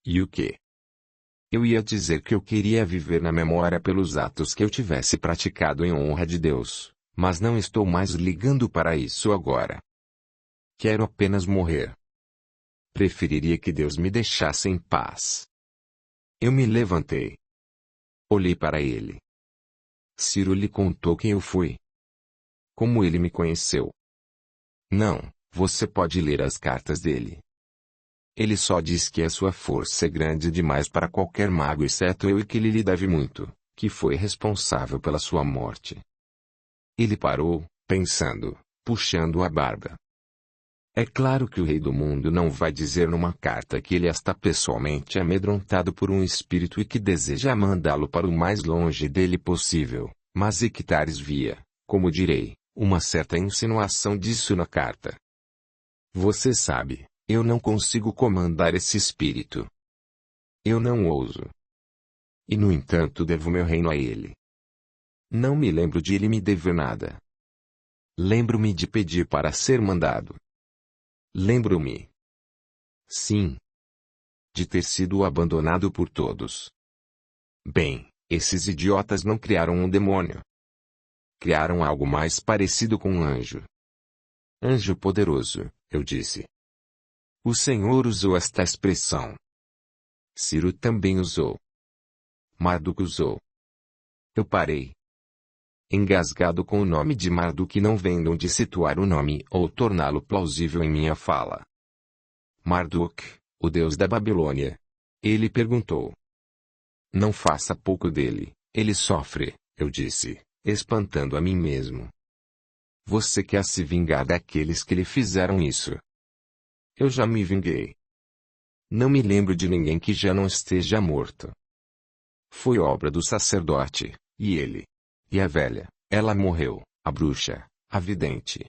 E o quê? Eu ia dizer que eu queria viver na memória pelos atos que eu tivesse praticado em honra de Deus, mas não estou mais ligando para isso agora. Quero apenas morrer. Preferiria que Deus me deixasse em paz. Eu me levantei. Olhei para ele. Ciro lhe contou quem eu fui. Como ele me conheceu. Não, você pode ler as cartas dele. Ele só diz que a sua força é grande demais para qualquer mago exceto eu e que ele lhe deve muito, que foi responsável pela sua morte. Ele parou, pensando, puxando a barba. É claro que o rei do mundo não vai dizer numa carta que ele está pessoalmente amedrontado por um espírito e que deseja mandá-lo para o mais longe dele possível, mas Ictares via, como direi, uma certa insinuação disso na carta. Você sabe, eu não consigo comandar esse espírito. Eu não ouso. E no entanto devo meu reino a ele. Não me lembro de ele me dever nada. Lembro-me de pedir para ser mandado. Lembro-me. Sim. De ter sido abandonado por todos. Bem, esses idiotas não criaram um demônio. Criaram algo mais parecido com um anjo. Anjo poderoso, eu disse. O Senhor usou esta expressão. Ciro também usou. Marduk usou. Eu parei. Engasgado com o nome de Marduk, não vendo onde situar o nome ou torná-lo plausível em minha fala. Marduk, o deus da Babilônia. Ele perguntou. Não faça pouco dele, ele sofre, eu disse, espantando a mim mesmo. Você quer se vingar daqueles que lhe fizeram isso? Eu já me vinguei. Não me lembro de ninguém que já não esteja morto. Foi obra do sacerdote, e ele. E a velha, ela morreu, a bruxa, a vidente.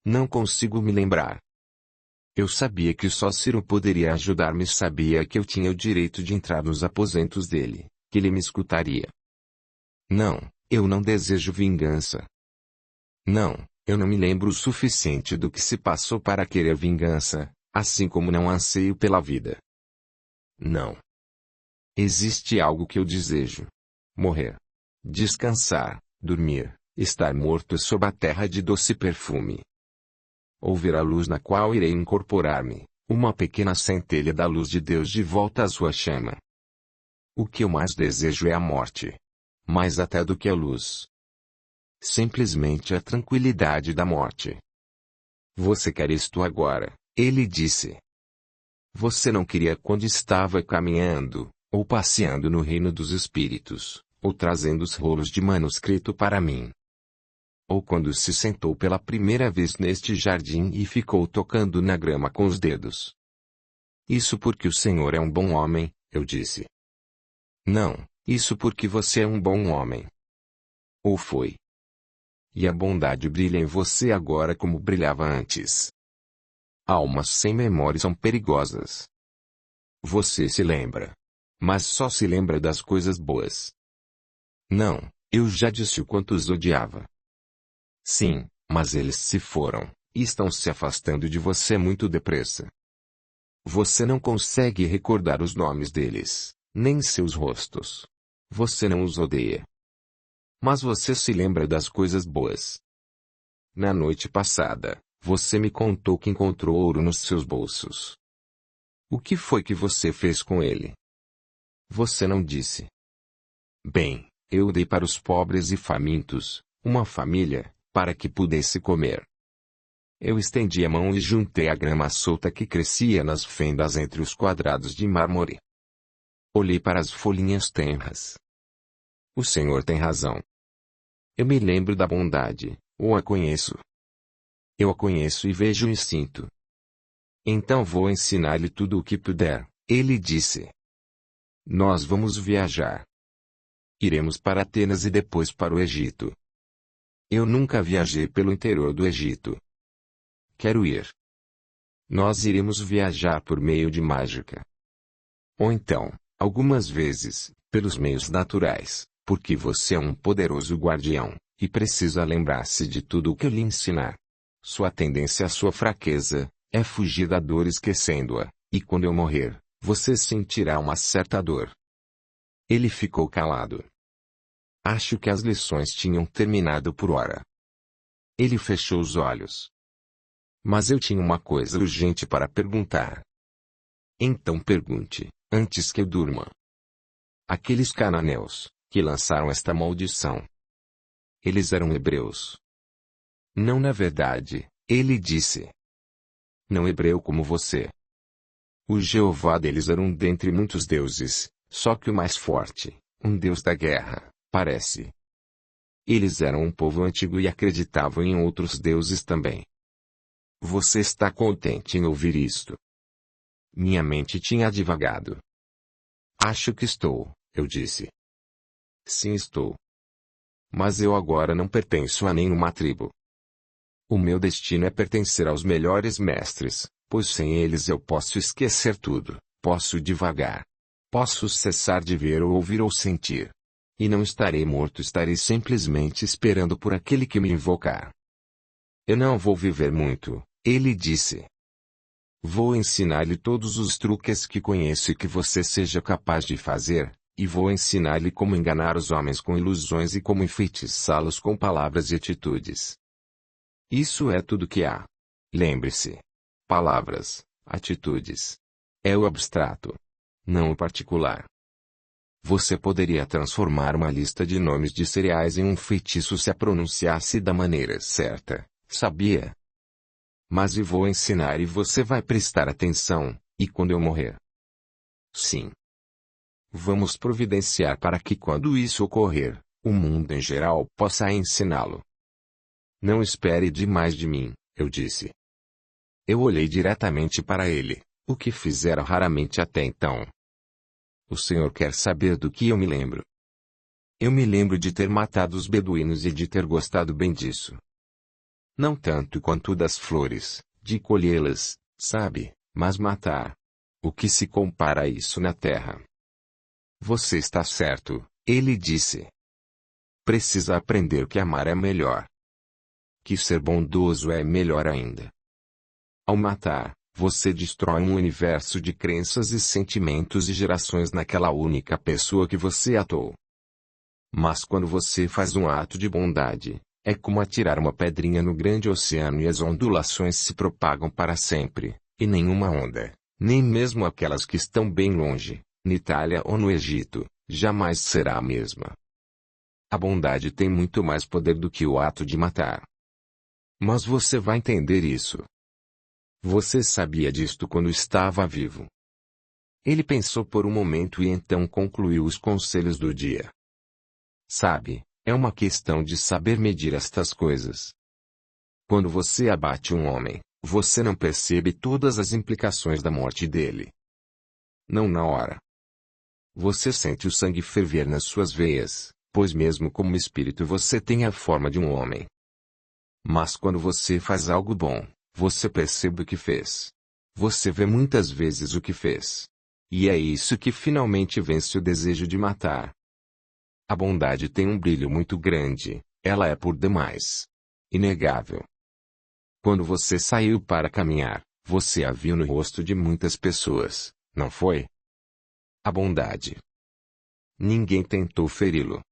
Não consigo me lembrar. Eu sabia que só Ciro poderia ajudar-me, sabia que eu tinha o direito de entrar nos aposentos dele, que ele me escutaria. Não, eu não desejo vingança. Não, eu não me lembro o suficiente do que se passou para querer vingança, assim como não anseio pela vida. Não. Existe algo que eu desejo. Morrer. Descansar, dormir, estar morto sob a terra de doce perfume. Ouvir a luz na qual irei incorporar-me, uma pequena centelha da luz de Deus de volta à sua chama. O que eu mais desejo é a morte. Mais até do que a luz. Simplesmente a tranquilidade da morte. Você quer isto agora, ele disse. Você não queria quando estava caminhando, ou passeando no reino dos espíritos, ou trazendo os rolos de manuscrito para mim. Ou quando se sentou pela primeira vez neste jardim e ficou tocando na grama com os dedos. Isso porque o Senhor é um bom homem, eu disse. Não, isso porque você é um bom homem. Ou foi. E a bondade brilha em você agora como brilhava antes. Almas sem memória são perigosas. Você se lembra. Mas só se lembra das coisas boas. Não, eu já disse o quanto os odiava. Sim, mas eles se foram, e estão se afastando de você muito depressa. Você não consegue recordar os nomes deles, nem seus rostos. Você não os odeia. Mas você se lembra das coisas boas. Na noite passada, você me contou que encontrou ouro nos seus bolsos. O que foi que você fez com ele? Você não disse. Bem, eu dei para os pobres e famintos, uma família, para que pudesse comer. Eu estendi a mão e juntei a grama solta que crescia nas fendas entre os quadrados de mármore. Olhei para as folhinhas tenras. O Senhor tem razão. Eu me lembro da bondade, ou a conheço. Eu a conheço e vejo e sinto. Então vou ensinar-lhe tudo o que puder, ele disse. Nós vamos viajar. Iremos para Atenas e depois para o Egito. Eu nunca viajei pelo interior do Egito. Quero ir. Nós iremos viajar por meio de mágica. Ou então, algumas vezes, pelos meios naturais, porque você é um poderoso guardião, e precisa lembrar-se de tudo o que eu lhe ensinar. Sua tendência à sua fraqueza, é fugir da dor esquecendo-a, e quando eu morrer, você sentirá uma certa dor. Ele ficou calado. Acho que as lições tinham terminado por hora. Ele fechou os olhos. Mas eu tinha uma coisa urgente para perguntar. Então pergunte, antes que eu durma. Aqueles cananeus, que lançaram esta maldição. Eles eram hebreus. Não, na verdade, ele disse. Não hebreu como você. O Jeová deles era um dentre muitos deuses, só que o mais forte, um deus da guerra, parece. Eles eram um povo antigo e acreditavam em outros deuses também. Você está contente em ouvir isto? Minha mente tinha divagado. Acho que estou, eu disse. Sim, estou. Mas eu agora não pertenço a nenhuma tribo. O meu destino é pertencer aos melhores mestres, pois sem eles eu posso esquecer tudo, posso divagar. Posso cessar de ver ou ouvir ou sentir. E não estarei morto, estarei simplesmente esperando por aquele que me invocar. Eu não vou viver muito, ele disse. Vou ensinar-lhe todos os truques que conheço e que você seja capaz de fazer, e vou ensinar-lhe como enganar os homens com ilusões e como enfeitiçá-los com palavras e atitudes. Isso é tudo que há. Lembre-se. Palavras, atitudes. É o abstrato. Não o particular. Você poderia transformar uma lista de nomes de cereais em um feitiço se a pronunciasse da maneira certa, sabia? Mas eu vou ensinar e você vai prestar atenção, e quando eu morrer? Sim. Vamos providenciar para que quando isso ocorrer, o mundo em geral possa ensiná-lo. Não espere demais de mim, eu disse. Eu olhei diretamente para ele, o que fizera raramente até então. O senhor quer saber do que eu me lembro? Eu me lembro de ter matado os beduínos e de ter gostado bem disso. Não tanto quanto das flores, de colhê-las, sabe, mas matar. O que se compara a isso na terra? Você está certo, ele disse. Precisa aprender que amar é melhor. Que ser bondoso é melhor ainda. Ao matar, você destrói um universo de crenças e sentimentos e gerações naquela única pessoa que você atou. Mas quando você faz um ato de bondade, é como atirar uma pedrinha no grande oceano e as ondulações se propagam para sempre, e nenhuma onda, nem mesmo aquelas que estão bem longe, na Itália ou no Egito, jamais será a mesma. A bondade tem muito mais poder do que o ato de matar. Mas você vai entender isso. Você sabia disto quando estava vivo. Ele pensou por um momento e então concluiu os conselhos do dia. Sabe, é uma questão de saber medir estas coisas. Quando você abate um homem, você não percebe todas as implicações da morte dele. Não na hora. Você sente o sangue ferver nas suas veias, pois mesmo como espírito você tem a forma de um homem. Mas quando você faz algo bom, você percebe o que fez. Você vê muitas vezes o que fez. E é isso que finalmente vence o desejo de matar. A bondade tem um brilho muito grande, ela é por demais. Inegável. Quando você saiu para caminhar, você a viu no rosto de muitas pessoas, não foi? A bondade. Ninguém tentou feri-lo.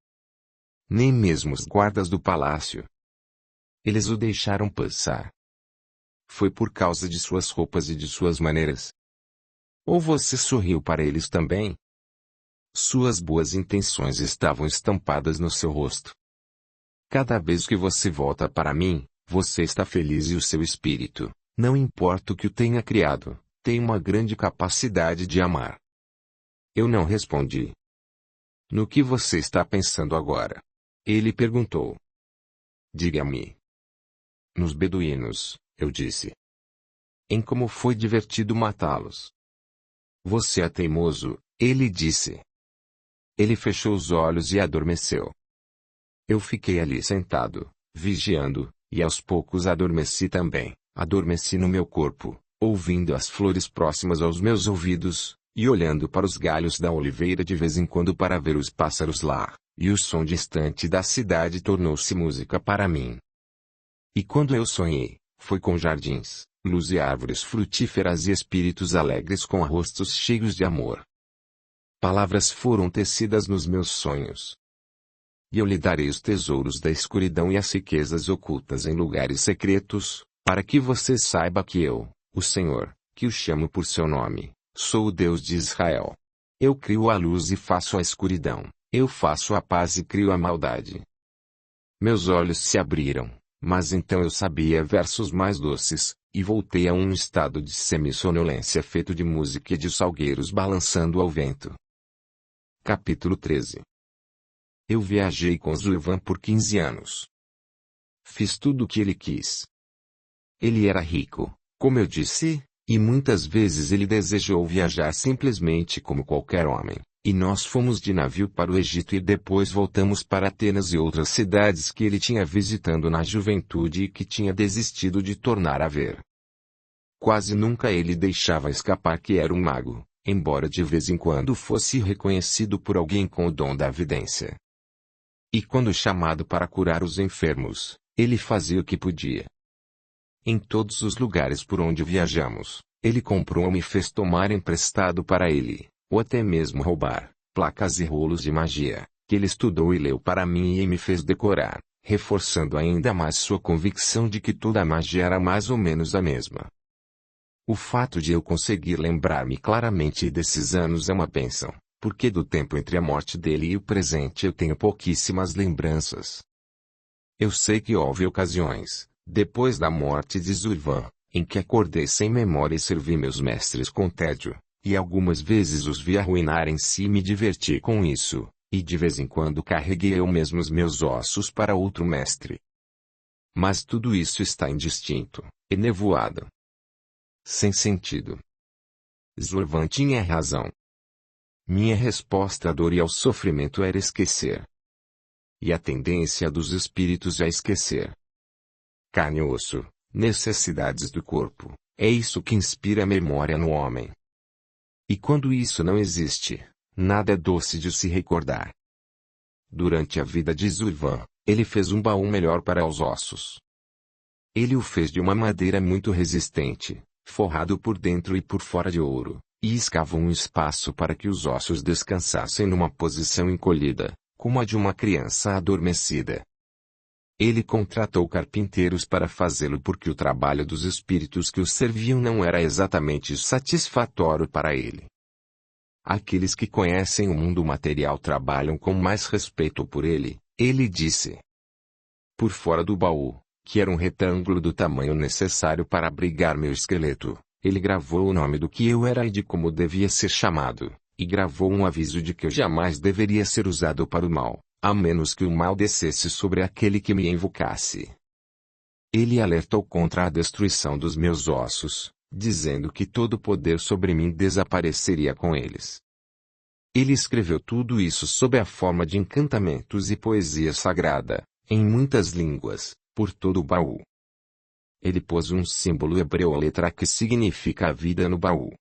Nem mesmo os guardas do palácio. Eles o deixaram passar. Foi por causa de suas roupas e de suas maneiras? Ou você sorriu para eles também? Suas boas intenções estavam estampadas no seu rosto. Cada vez que você volta para mim, você está feliz e o seu espírito, não importa o que o tenha criado, tem uma grande capacidade de amar. Eu não respondi. No que você está pensando agora? Ele perguntou. Diga-me. Nos beduínos, eu disse. Em como foi divertido matá-los. Você é teimoso, ele disse. Ele fechou os olhos e adormeceu. Eu fiquei ali sentado, vigiando, e aos poucos adormeci também. Adormeci no meu corpo, ouvindo as flores próximas aos meus ouvidos, e olhando para os galhos da oliveira de vez em quando para ver os pássaros lá, e o som distante da cidade tornou-se música para mim. E quando eu sonhei, Foi com jardins, luz e árvores frutíferas e espíritos alegres com rostos cheios de amor. Palavras foram tecidas nos meus sonhos. E eu lhe darei os tesouros da escuridão e as riquezas ocultas em lugares secretos, para que você saiba que eu, o Senhor, que o chamo por seu nome, sou o Deus de Israel. Eu crio a luz e faço a escuridão, eu faço a paz e crio a maldade. Meus olhos se abriram, mas então eu sabia versos mais doces, e voltei a um estado de semissonolência feito de música e de salgueiros balançando ao vento. Capítulo 13. Eu viajei com Zurvan por 15 anos. Fiz tudo o que ele quis. Ele era rico, como eu disse, e muitas vezes ele desejou viajar simplesmente como qualquer homem, e nós fomos de navio para o Egito e depois voltamos para Atenas e outras cidades que ele tinha visitando na juventude e que tinha desistido de tornar a ver. Quase nunca ele deixava escapar que era um mago, embora de vez em quando fosse reconhecido por alguém com o dom da vidência. E quando chamado para curar os enfermos, ele fazia o que podia. Em todos os lugares por onde viajamos, ele comprou ou me fez tomar emprestado para ele, ou até mesmo roubar, placas e rolos de magia, que ele estudou e leu para mim e me fez decorar, reforçando ainda mais sua convicção de que toda a magia era mais ou menos a mesma. O fato de eu conseguir lembrar-me claramente desses anos é uma bênção, porque do tempo entre a morte dele e o presente eu tenho pouquíssimas lembranças. Eu sei que houve ocasiões, depois da morte de Zurvan, em que acordei sem memória e servi meus mestres com tédio, e algumas vezes os vi arruinarem-se e me diverti com isso, e de vez em quando carreguei eu mesmo os meus ossos para outro mestre. Mas tudo isso está indistinto, enevoado. Sem sentido. Zurvan tinha razão. Minha resposta à dor e ao sofrimento era esquecer. E a tendência dos espíritos é esquecer. Carne e osso, necessidades do corpo, é isso que inspira a memória no homem. E quando isso não existe, nada é doce de se recordar. Durante a vida de Zurvan, ele fez um baú melhor para os ossos. Ele o fez de uma madeira muito resistente, forrado por dentro e por fora de ouro, e escavou um espaço para que os ossos descansassem numa posição encolhida, como a de uma criança adormecida. Ele contratou carpinteiros para fazê-lo porque o trabalho dos espíritos que o serviam não era exatamente satisfatório para ele. Aqueles que conhecem o mundo material trabalham com mais respeito por ele, ele disse. Por fora do baú, que era um retângulo do tamanho necessário para abrigar meu esqueleto, ele gravou o nome do que eu era e de como devia ser chamado, e gravou um aviso de que eu jamais deveria ser usado para o mal, a menos que o mal descesse sobre aquele que me invocasse. Ele alertou contra a destruição dos meus ossos, dizendo que todo poder sobre mim desapareceria com eles. Ele escreveu tudo isso sob a forma de encantamentos e poesia sagrada, em muitas línguas, por todo o baú. Ele pôs um símbolo hebreu à letra que significa a vida no baú.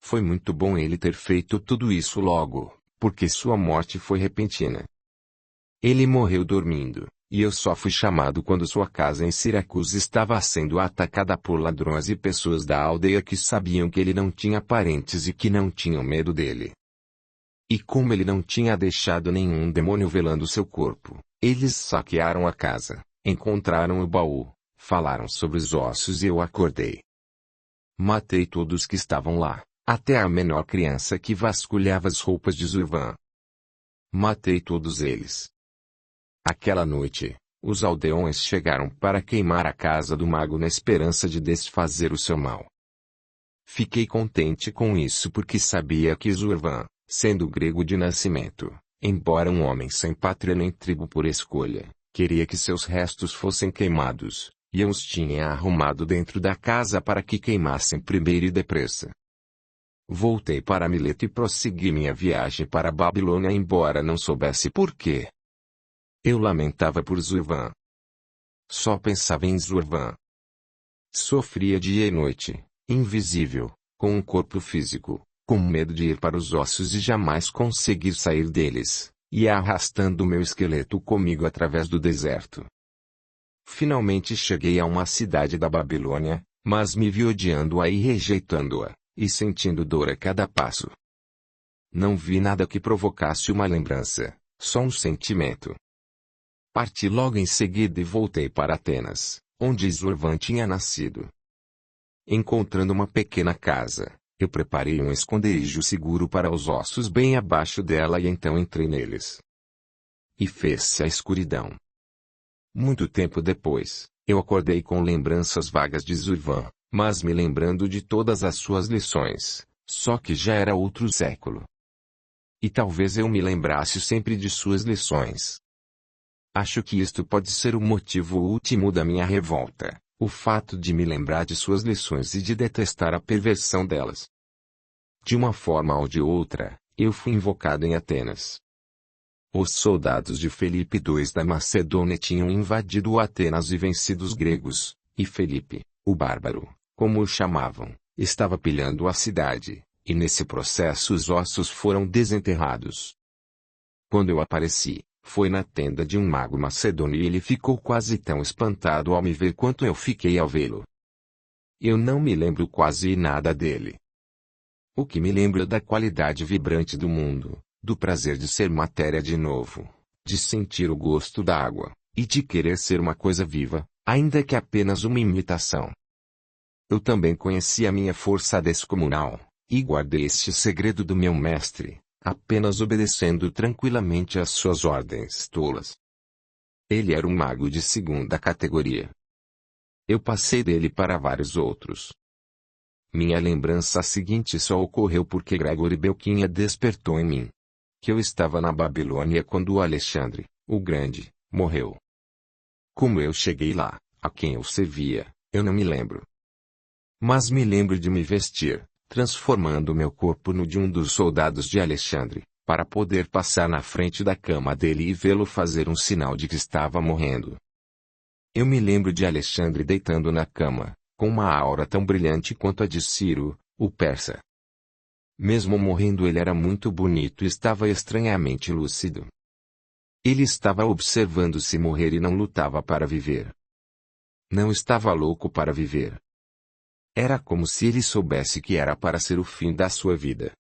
Foi muito bom ele ter feito tudo isso logo, porque sua morte foi repentina. Ele morreu dormindo, e eu só fui chamado quando sua casa em Siracusa estava sendo atacada por ladrões e pessoas da aldeia que sabiam que ele não tinha parentes e que não tinham medo dele. E como ele não tinha deixado nenhum demônio velando seu corpo, eles saquearam a casa, encontraram o baú, falaram sobre os ossos e eu acordei. Matei todos que estavam lá, até a menor criança que vasculhava as roupas de Zurvan. Matei todos eles. Aquela noite, os aldeões chegaram para queimar a casa do mago na esperança de desfazer o seu mal. Fiquei contente com isso porque sabia que Zurvan, sendo grego de nascimento, embora um homem sem pátria nem tribo por escolha, queria que seus restos fossem queimados, e eu os tinha arrumado dentro da casa para que queimassem primeiro e depressa. Voltei para Mileto e prossegui minha viagem para a Babilônia embora não soubesse por quê. Eu lamentava por Zurvan. Só pensava em Zurvan. Sofria dia e noite, invisível, com um corpo físico, com medo de ir para os ossos e jamais conseguir sair deles, e arrastando meu esqueleto comigo através do deserto. Finalmente cheguei a uma cidade da Babilônia, mas me vi odiando-a e rejeitando-a, e sentindo dor a cada passo. Não vi nada que provocasse uma lembrança, só um sentimento. Parti logo em seguida e voltei para Atenas, onde Zurvan tinha nascido. Encontrando uma pequena casa, eu preparei um esconderijo seguro para os ossos bem abaixo dela e então entrei neles. E fez-se a escuridão. Muito tempo depois, eu acordei com lembranças vagas de Zurvan, mas me lembrando de todas as suas lições, só que já era outro século. E talvez eu me lembrasse sempre de suas lições. Acho que isto pode ser o motivo último da minha revolta, o fato de me lembrar de suas lições e de detestar a perversão delas. De uma forma ou de outra, eu fui invocado em Atenas. Os soldados de Felipe II da Macedônia tinham invadido Atenas e vencido os gregos, e Felipe, o bárbaro, como o chamavam, estava pilhando a cidade, e nesse processo os ossos foram desenterrados. Quando eu apareci, foi na tenda de um mago macedônio e ele ficou quase tão espantado ao me ver quanto eu fiquei ao vê-lo. Eu não me lembro quase nada dele. O que me lembro é da qualidade vibrante do mundo, do prazer de ser matéria de novo, de sentir o gosto da água, e de querer ser uma coisa viva, ainda que apenas uma imitação. Eu também conheci a minha força descomunal, e guardei este segredo do meu mestre, apenas obedecendo tranquilamente às suas ordens tolas. Ele era um mago de segunda categoria. Eu passei dele para vários outros. Minha lembrança seguinte só ocorreu porque Gregory Belquinha despertou em mim. Que eu estava na Babilônia quando Alexandre, o Grande, morreu. Como eu cheguei lá, a quem eu servia, eu não me lembro. Mas me lembro de me vestir, transformando meu corpo no de um dos soldados de Alexandre, para poder passar na frente da cama dele e vê-lo fazer um sinal de que estava morrendo. Eu me lembro de Alexandre deitando na cama, com uma aura tão brilhante quanto a de Ciro, o persa. Mesmo morrendo ele era muito bonito e estava estranhamente lúcido. Ele estava observando-se morrer e não lutava para viver. Não estava louco para viver. Era como se ele soubesse que era para ser o fim da sua vida.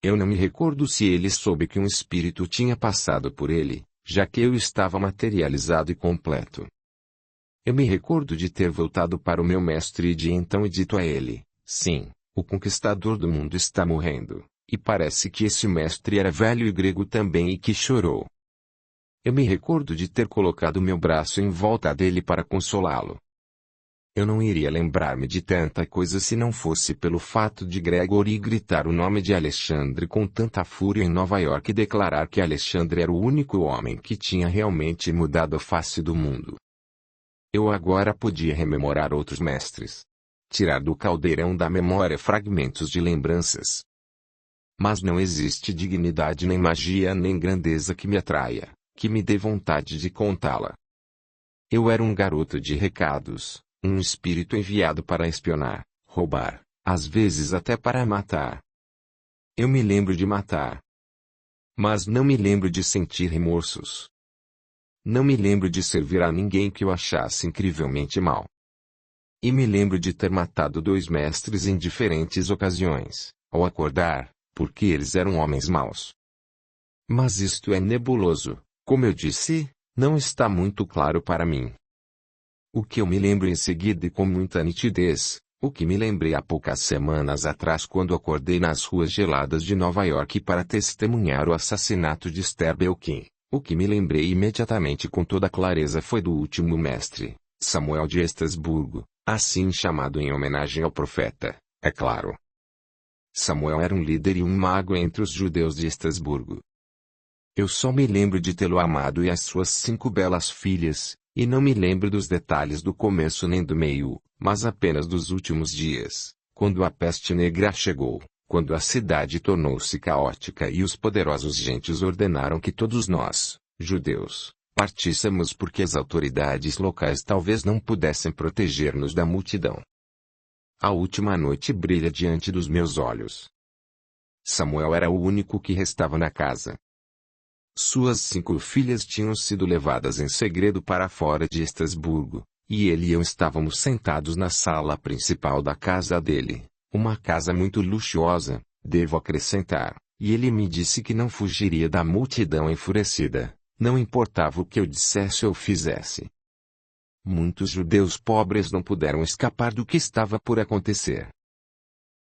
Eu não me recordo se ele soube que um espírito tinha passado por ele, já que eu estava materializado e completo. Eu me recordo de ter voltado para o meu mestre e de então dito a ele, sim, o conquistador do mundo está morrendo, e parece que esse mestre era velho e grego também e que chorou. Eu me recordo de ter colocado meu braço em volta dele para consolá-lo. Eu não iria lembrar-me de tanta coisa se não fosse pelo fato de Gregory gritar o nome de Alexandre com tanta fúria em Nova York e declarar que Alexandre era o único homem que tinha realmente mudado a face do mundo. Eu agora podia rememorar outros mestres. Tirar do caldeirão da memória fragmentos de lembranças. Mas não existe dignidade nem magia nem grandeza que me atraia, que me dê vontade de contá-la. Eu era um garoto de recados, um espírito enviado para espionar, roubar, às vezes até para matar. Eu me lembro de matar. Mas não me lembro de sentir remorsos. Não me lembro de servir a ninguém que eu achasse incrivelmente mal. E me lembro de ter matado 2 mestres em diferentes ocasiões, ao acordar, porque eles eram homens maus. Mas isto é nebuloso, como eu disse, não está muito claro para mim. O que eu me lembro em seguida e com muita nitidez, o que me lembrei há poucas semanas atrás quando acordei nas ruas geladas de Nova York para testemunhar o assassinato de Esther Belkin, o que me lembrei imediatamente com toda clareza foi do último mestre, Samuel de Estrasburgo, assim chamado em homenagem ao profeta, é claro. Samuel era um líder e um mago entre os judeus de Estrasburgo. Eu só me lembro de tê-lo amado e as suas 5 belas filhas, e não me lembro dos detalhes do começo nem do meio, mas apenas dos últimos dias, quando a peste negra chegou, quando a cidade tornou-se caótica e os poderosos gentes ordenaram que todos nós, judeus, partíssemos porque as autoridades locais talvez não pudessem proteger-nos da multidão. A última noite brilha diante dos meus olhos. Samuel era o único que restava na casa. Suas 5 filhas tinham sido levadas em segredo para fora de Estrasburgo, e ele e eu estávamos sentados na sala principal da casa dele, uma casa muito luxuosa, devo acrescentar, e ele me disse que não fugiria da multidão enfurecida, não importava o que eu dissesse ou fizesse. Muitos judeus pobres não puderam escapar do que estava por acontecer.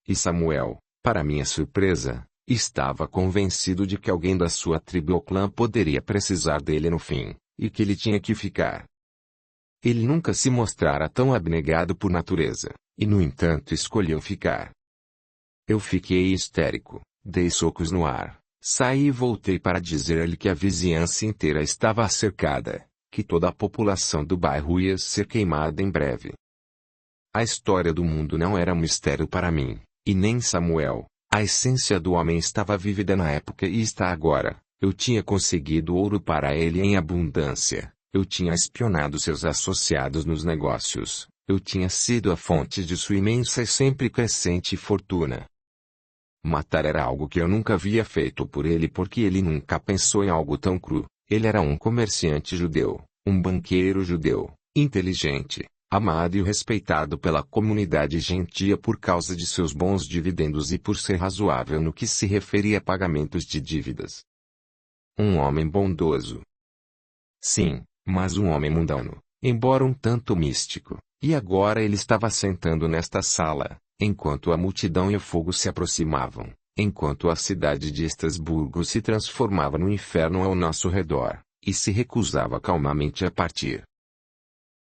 E Samuel, para minha surpresa, estava convencido de que alguém da sua tribo ou clã poderia precisar dele no fim, e que ele tinha que ficar. Ele nunca se mostrara tão abnegado por natureza, e no entanto escolheu ficar. Eu fiquei histérico, dei socos no ar, saí e voltei para dizer-lhe que a vizinhança inteira estava cercada, que toda a população do bairro ia ser queimada em breve. A história do mundo não era um mistério para mim, e nem Samuel. A essência do homem estava vívida na época e está agora. Eu tinha conseguido ouro para ele em abundância. Eu tinha espionado seus associados nos negócios. Eu tinha sido a fonte de sua imensa e sempre crescente fortuna. Matar era algo que eu nunca havia feito por ele porque ele nunca pensou em algo tão cru. Ele era um comerciante judeu, um banqueiro judeu, inteligente, amado e respeitado pela comunidade gentia por causa de seus bons dividendos e por ser razoável no que se referia a pagamentos de dívidas. Um homem bondoso. Sim, mas um homem mundano, embora um tanto místico, e agora ele estava sentando nesta sala, enquanto a multidão e o fogo se aproximavam, enquanto a cidade de Estrasburgo se transformava no inferno ao nosso redor, e se recusava calmamente a partir.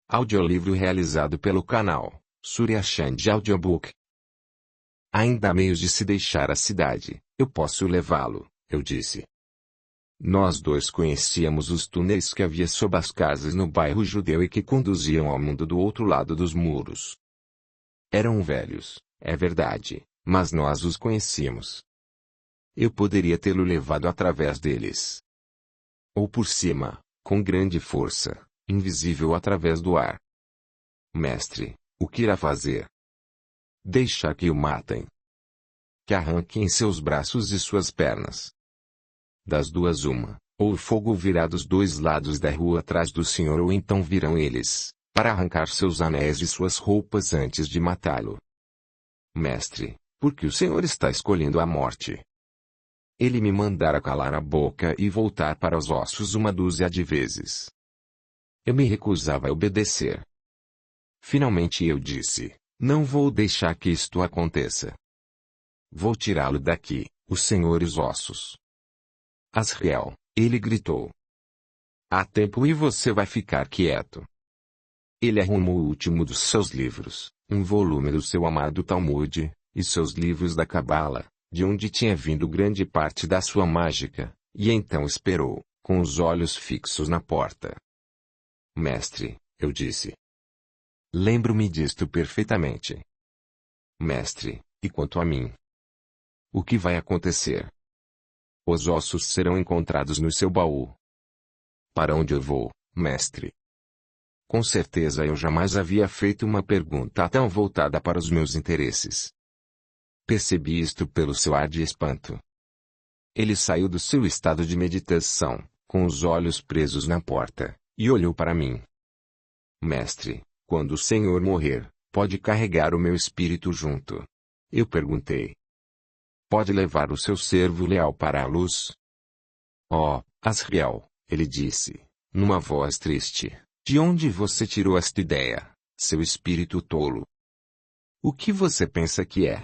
Audiolivro realizado pelo canal Surya Chand Audiobook. Ainda há meios de se deixar a cidade, eu posso levá-lo, eu disse. Nós dois conhecíamos os túneis que havia sob as casas no bairro judeu e que conduziam ao mundo do outro lado dos muros. Eram velhos, é verdade, mas nós os conhecíamos. Eu poderia tê-lo levado através deles. Ou por cima, com grande força, invisível através do ar. Mestre, o que irá fazer? Deixar que o matem. Que arranquem seus braços e suas pernas. Das duas uma, ou o fogo virá dos dois lados da rua atrás do Senhor ou então virão eles, para arrancar seus anéis e suas roupas antes de matá-lo. Mestre, por que o Senhor está escolhendo a morte? Ele me mandara calar a boca e voltar para os ossos 1 dúzia de vezes. Eu me recusava a obedecer. Finalmente eu disse, não vou deixar que isto aconteça. Vou tirá-lo daqui, o Senhor e os ossos. Asriel, ele gritou. Há tempo e você vai ficar quieto. Ele arrumou o último dos seus livros, um volume do seu amado Talmud, e seus livros da Cabala, de onde tinha vindo grande parte da sua mágica, e então esperou, com os olhos fixos na porta. Mestre, eu disse. Lembro-me disto perfeitamente. Mestre, e quanto a mim? O que vai acontecer? Os ossos serão encontrados no seu baú. Para onde eu vou, mestre? Com certeza eu jamais havia feito uma pergunta tão voltada para os meus interesses. Percebi isto pelo seu ar de espanto. Ele saiu do seu estado de meditação, com os olhos presos na porta, e olhou para mim. Mestre, quando o Senhor morrer, pode carregar o meu espírito junto? Eu perguntei. Pode levar o seu servo leal para a luz? Oh, Asriel, ele disse, numa voz triste, de onde você tirou esta ideia, seu espírito tolo? O que você pensa que é?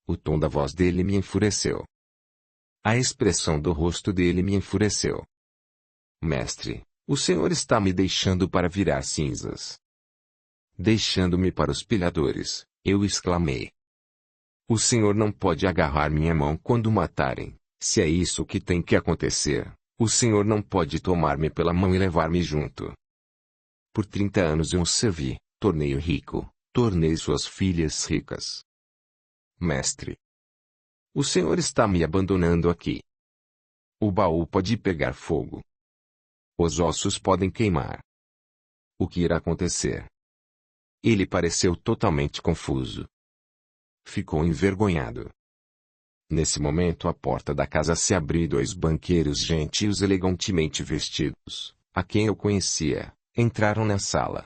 O tom da voz dele me enfureceu. A expressão do rosto dele me enfureceu. Mestre, o Senhor está me deixando para virar cinzas. Deixando-me para os pilhadores, eu exclamei. O Senhor não pode agarrar minha mão quando matarem, se é isso que tem que acontecer, o Senhor não pode tomar-me pela mão e levar-me junto. Por 30 anos eu o servi, tornei-o rico, tornei suas filhas ricas. Mestre, o Senhor está me abandonando aqui. O baú pode pegar fogo. Os ossos podem queimar. O que irá acontecer? Ele pareceu totalmente confuso. Ficou envergonhado. Nesse momento a porta da casa se abriu e 2 banqueiros gentios elegantemente vestidos, a quem eu conhecia, entraram na sala.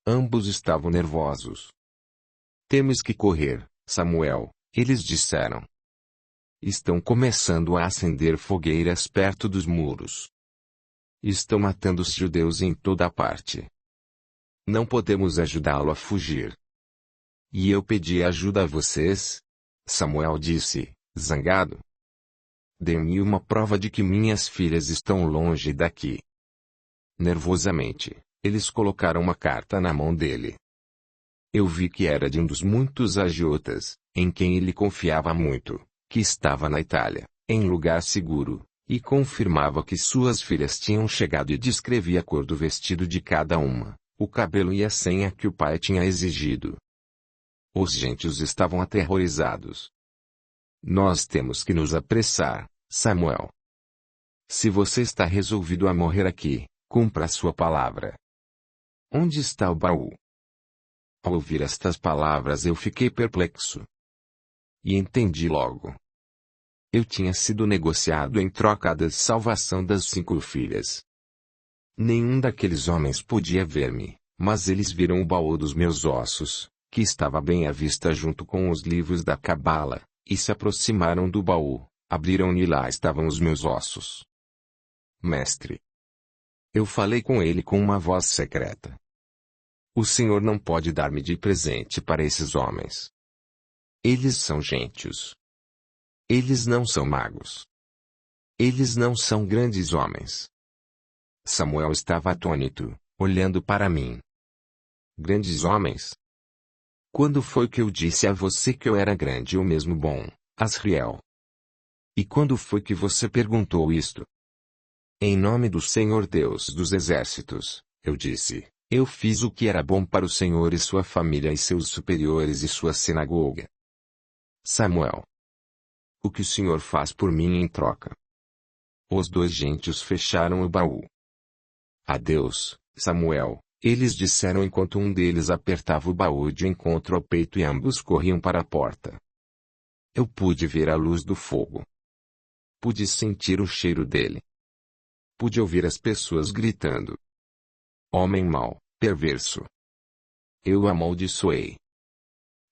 Ambos estavam nervosos. Temos que correr, Samuel, eles disseram. Estão começando a acender fogueiras perto dos muros. Estão matando os judeus em toda a parte. Não podemos ajudá-lo a fugir. E eu pedi ajuda a vocês? Samuel disse, zangado. Dê-me uma prova de que minhas filhas estão longe daqui. Nervosamente, eles colocaram uma carta na mão dele. Eu vi que era de um dos muitos agiotas, em quem ele confiava muito, que estava na Itália, em lugar seguro, e confirmava que suas filhas tinham chegado e descrevia a cor do vestido de cada uma, o cabelo e a senha que o pai tinha exigido. Os gentios estavam aterrorizados. Nós temos que nos apressar, Samuel. Se você está resolvido a morrer aqui, cumpra a sua palavra. Onde está o baú? Ao ouvir estas palavras eu fiquei perplexo. E entendi logo. Eu tinha sido negociado em troca da salvação das 5 filhas. Nenhum daqueles homens podia ver-me, mas eles viram o baú dos meus ossos, que estava bem à vista junto com os livros da Cabala, e se aproximaram do baú, abriram e lá estavam os meus ossos. Mestre. Eu falei com ele com uma voz secreta. O Senhor não pode dar-me de presente para esses homens. Eles são gentios. Eles não são magos. Eles não são grandes homens. Samuel estava atônito, olhando para mim. Grandes homens? Quando foi que eu disse a você que eu era grande ou mesmo bom, Asriel? E quando foi que você perguntou isto? Em nome do Senhor Deus dos Exércitos, eu disse, eu fiz o que era bom para o Senhor e sua família e seus superiores e sua sinagoga. Samuel. O que o Senhor faz por mim em troca? Os 2 gentios fecharam o baú. Adeus, Samuel, eles disseram enquanto um deles apertava o baú de encontro ao peito e ambos corriam para a porta. Eu pude ver a luz do fogo. Pude sentir o cheiro dele. Pude ouvir as pessoas gritando. Homem mau, perverso. Eu o amaldiçoei.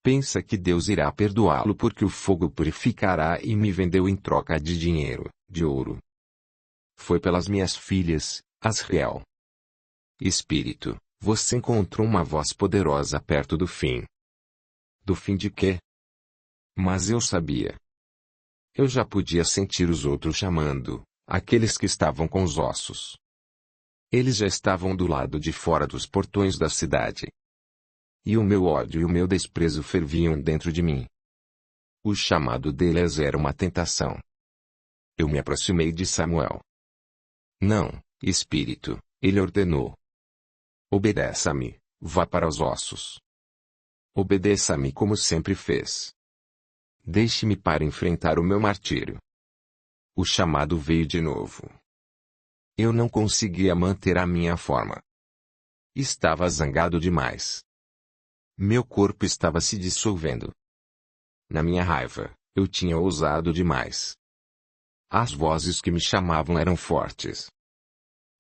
Pensa que Deus irá perdoá-lo porque o fogo purificará e me vendeu em troca de dinheiro, de ouro. Foi pelas minhas filhas, Asriel. Espírito, você encontrou uma voz poderosa perto do fim. Do fim de quê? Mas eu sabia. Eu já podia sentir os outros chamando, aqueles que estavam com os ossos. Eles já estavam do lado de fora dos portões da cidade. E o meu ódio e o meu desprezo ferviam dentro de mim. O chamado deles era uma tentação. Eu me aproximei de Samuel. Não, Espírito, ele ordenou. Obedeça-me, vá para os ossos. Obedeça-me como sempre fez. Deixe-me para enfrentar o meu martírio. O chamado veio de novo. Eu não conseguia manter a minha forma. Estava zangado demais. Meu corpo estava se dissolvendo. Na minha raiva, eu tinha ousado demais. As vozes que me chamavam eram fortes.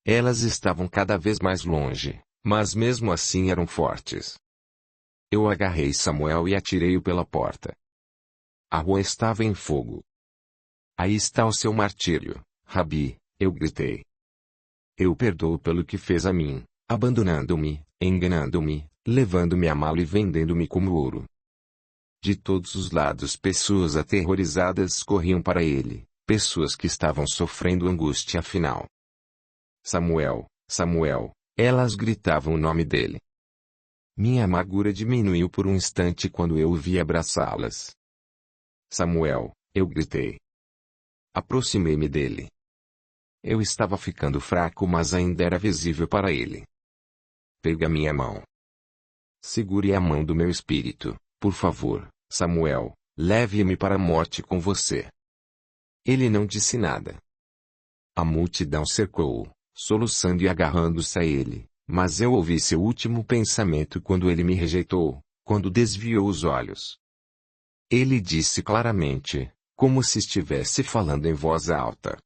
Elas estavam cada vez mais longe, mas mesmo assim eram fortes. Eu agarrei Samuel e atirei-o pela porta. A rua estava em fogo. Aí está o seu martírio, Rabi, eu gritei. Eu perdoo pelo que fez a mim, abandonando-me, enganando-me, levando-me a mal e vendendo-me como ouro. De todos os lados pessoas aterrorizadas corriam para ele, pessoas que estavam sofrendo angústia final. Samuel, Samuel, elas gritavam o nome dele. Minha amargura diminuiu por um instante quando eu o vi abraçá-las. Samuel, eu gritei. Aproximei-me dele. Eu estava ficando fraco mas ainda era visível para ele. Pega minha mão. Segure a mão do meu espírito, por favor, Samuel, leve-me para a morte com você. Ele não disse nada. A multidão cercou-o, soluçando e agarrando-se a ele, mas eu ouvi seu último pensamento quando ele me rejeitou, quando desviou os olhos. Ele disse claramente, como se estivesse falando em voz alta.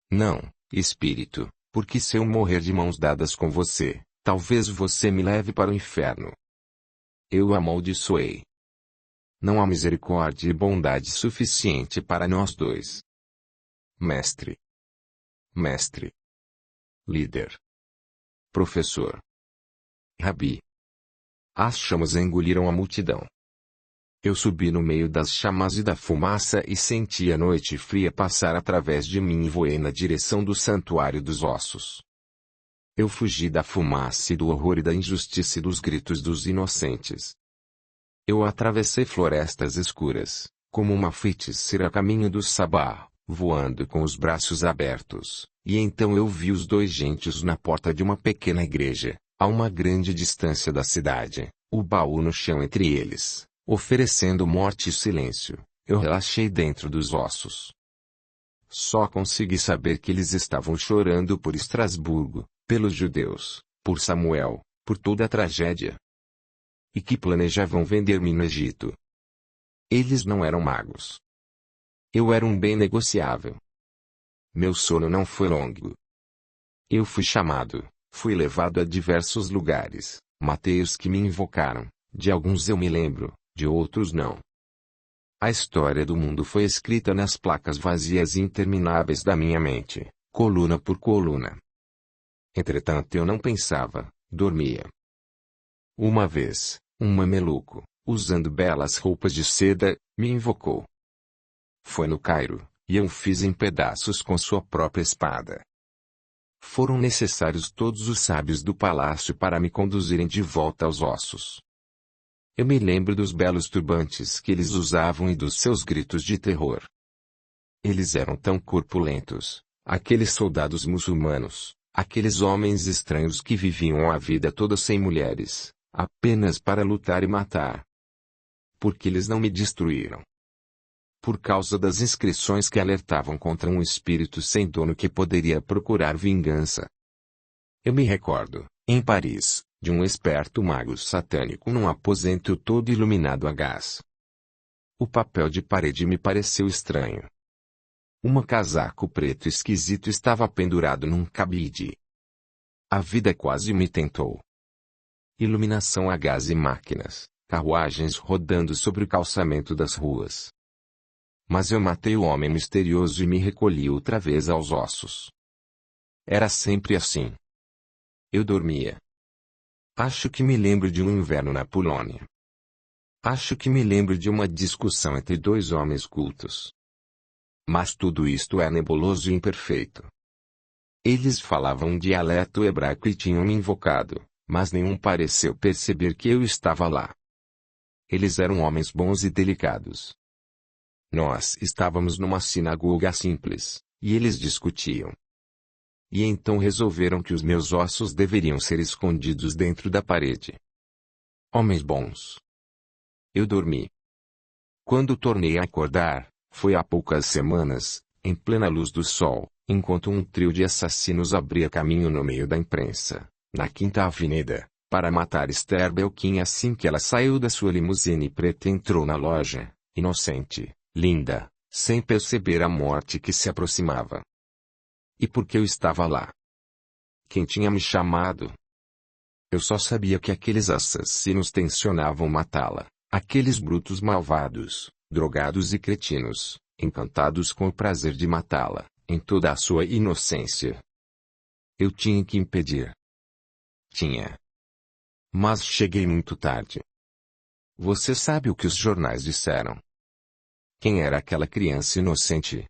Não, espírito, porque se eu morrer de mãos dadas com você, talvez você me leve para o inferno. Eu o amaldiçoei. Não há misericórdia e bondade suficiente para nós dois. Mestre. Mestre. Líder. Professor. Rabi. As chamas engoliram a multidão. Eu subi no meio das chamas e da fumaça e senti a noite fria passar através de mim e voei na direção do santuário dos ossos. Eu fugi da fumaça e do horror e da injustiça e dos gritos dos inocentes. Eu atravessei florestas escuras, como uma feiticeira a caminho do sabá, voando com os braços abertos, e então eu vi os dois gentios na porta de uma pequena igreja, a uma grande distância da cidade, o baú no chão entre eles. Oferecendo morte e silêncio, eu relaxei dentro dos ossos. Só consegui saber que eles estavam chorando por Estrasburgo, pelos judeus, por Samuel, por toda a tragédia. E que planejavam vender-me no Egito. Eles não eram magos. Eu era um bem negociável. Meu sono não foi longo. Eu fui chamado, fui levado a diversos lugares, matei os que me invocaram, de alguns eu me lembro. De outros não. A história do mundo foi escrita nas placas vazias e intermináveis da minha mente, coluna por coluna. Entretanto eu não pensava, dormia. Uma vez, um mameluco, usando belas roupas de seda, me invocou. Foi no Cairo, e eu o fiz em pedaços com sua própria espada. Foram necessários todos os sábios do palácio para me conduzirem de volta aos ossos. Eu me lembro dos belos turbantes que eles usavam e dos seus gritos de terror. Eles eram tão corpulentos, aqueles soldados muçulmanos, aqueles homens estranhos que viviam a vida toda sem mulheres, apenas para lutar e matar. Porque eles não me destruíram. Por causa das inscrições que alertavam contra um espírito sem dono que poderia procurar vingança. Eu me recordo, em Paris, de um esperto mago satânico num aposento todo iluminado a gás. O papel de parede me pareceu estranho. Um casaco preto esquisito estava pendurado num cabide. A vida quase me tentou. Iluminação a gás e máquinas, carruagens rodando sobre o calçamento das ruas. Mas eu matei o homem misterioso e me recolhi outra vez aos ossos. Era sempre assim. Eu dormia. Acho que me lembro de um inverno na Polônia. Acho que me lembro de uma discussão entre dois homens cultos. Mas tudo isto é nebuloso e imperfeito. Eles falavam um dialeto hebraico e tinham me invocado, mas nenhum pareceu perceber que eu estava lá. Eles eram homens bons e delicados. Nós estávamos numa sinagoga simples, e eles discutiam. E então resolveram que os meus ossos deveriam ser escondidos dentro da parede. Homens bons. Eu dormi. Quando tornei a acordar, foi há poucas semanas, em plena luz do sol, enquanto um trio de assassinos abria caminho no meio da imprensa, na Quinta Avenida, para matar Esther Belkin assim que ela saiu da sua limusine preta e entrou na loja, inocente, linda, sem perceber a morte que se aproximava. E por que eu estava lá? Quem tinha me chamado? Eu só sabia que aqueles assassinos tensionavam matá-la, aqueles brutos malvados, drogados e cretinos, encantados com o prazer de matá-la, em toda a sua inocência. Eu tinha que impedir. Tinha. Mas cheguei muito tarde. Você sabe o que os jornais disseram? Quem era aquela criança inocente?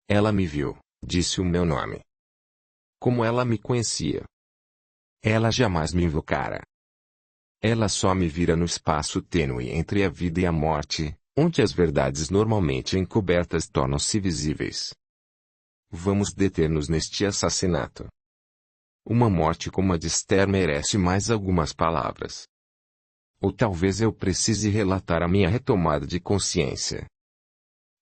Ela me viu. Disse o meu nome. Como ela me conhecia? Ela jamais me invocara. Ela só me vira no espaço tênue entre a vida e a morte, onde as verdades normalmente encobertas tornam-se visíveis. Vamos deter-nos neste assassinato. Uma morte como a de Esther merece mais algumas palavras. Ou talvez eu precise relatar a minha retomada de consciência.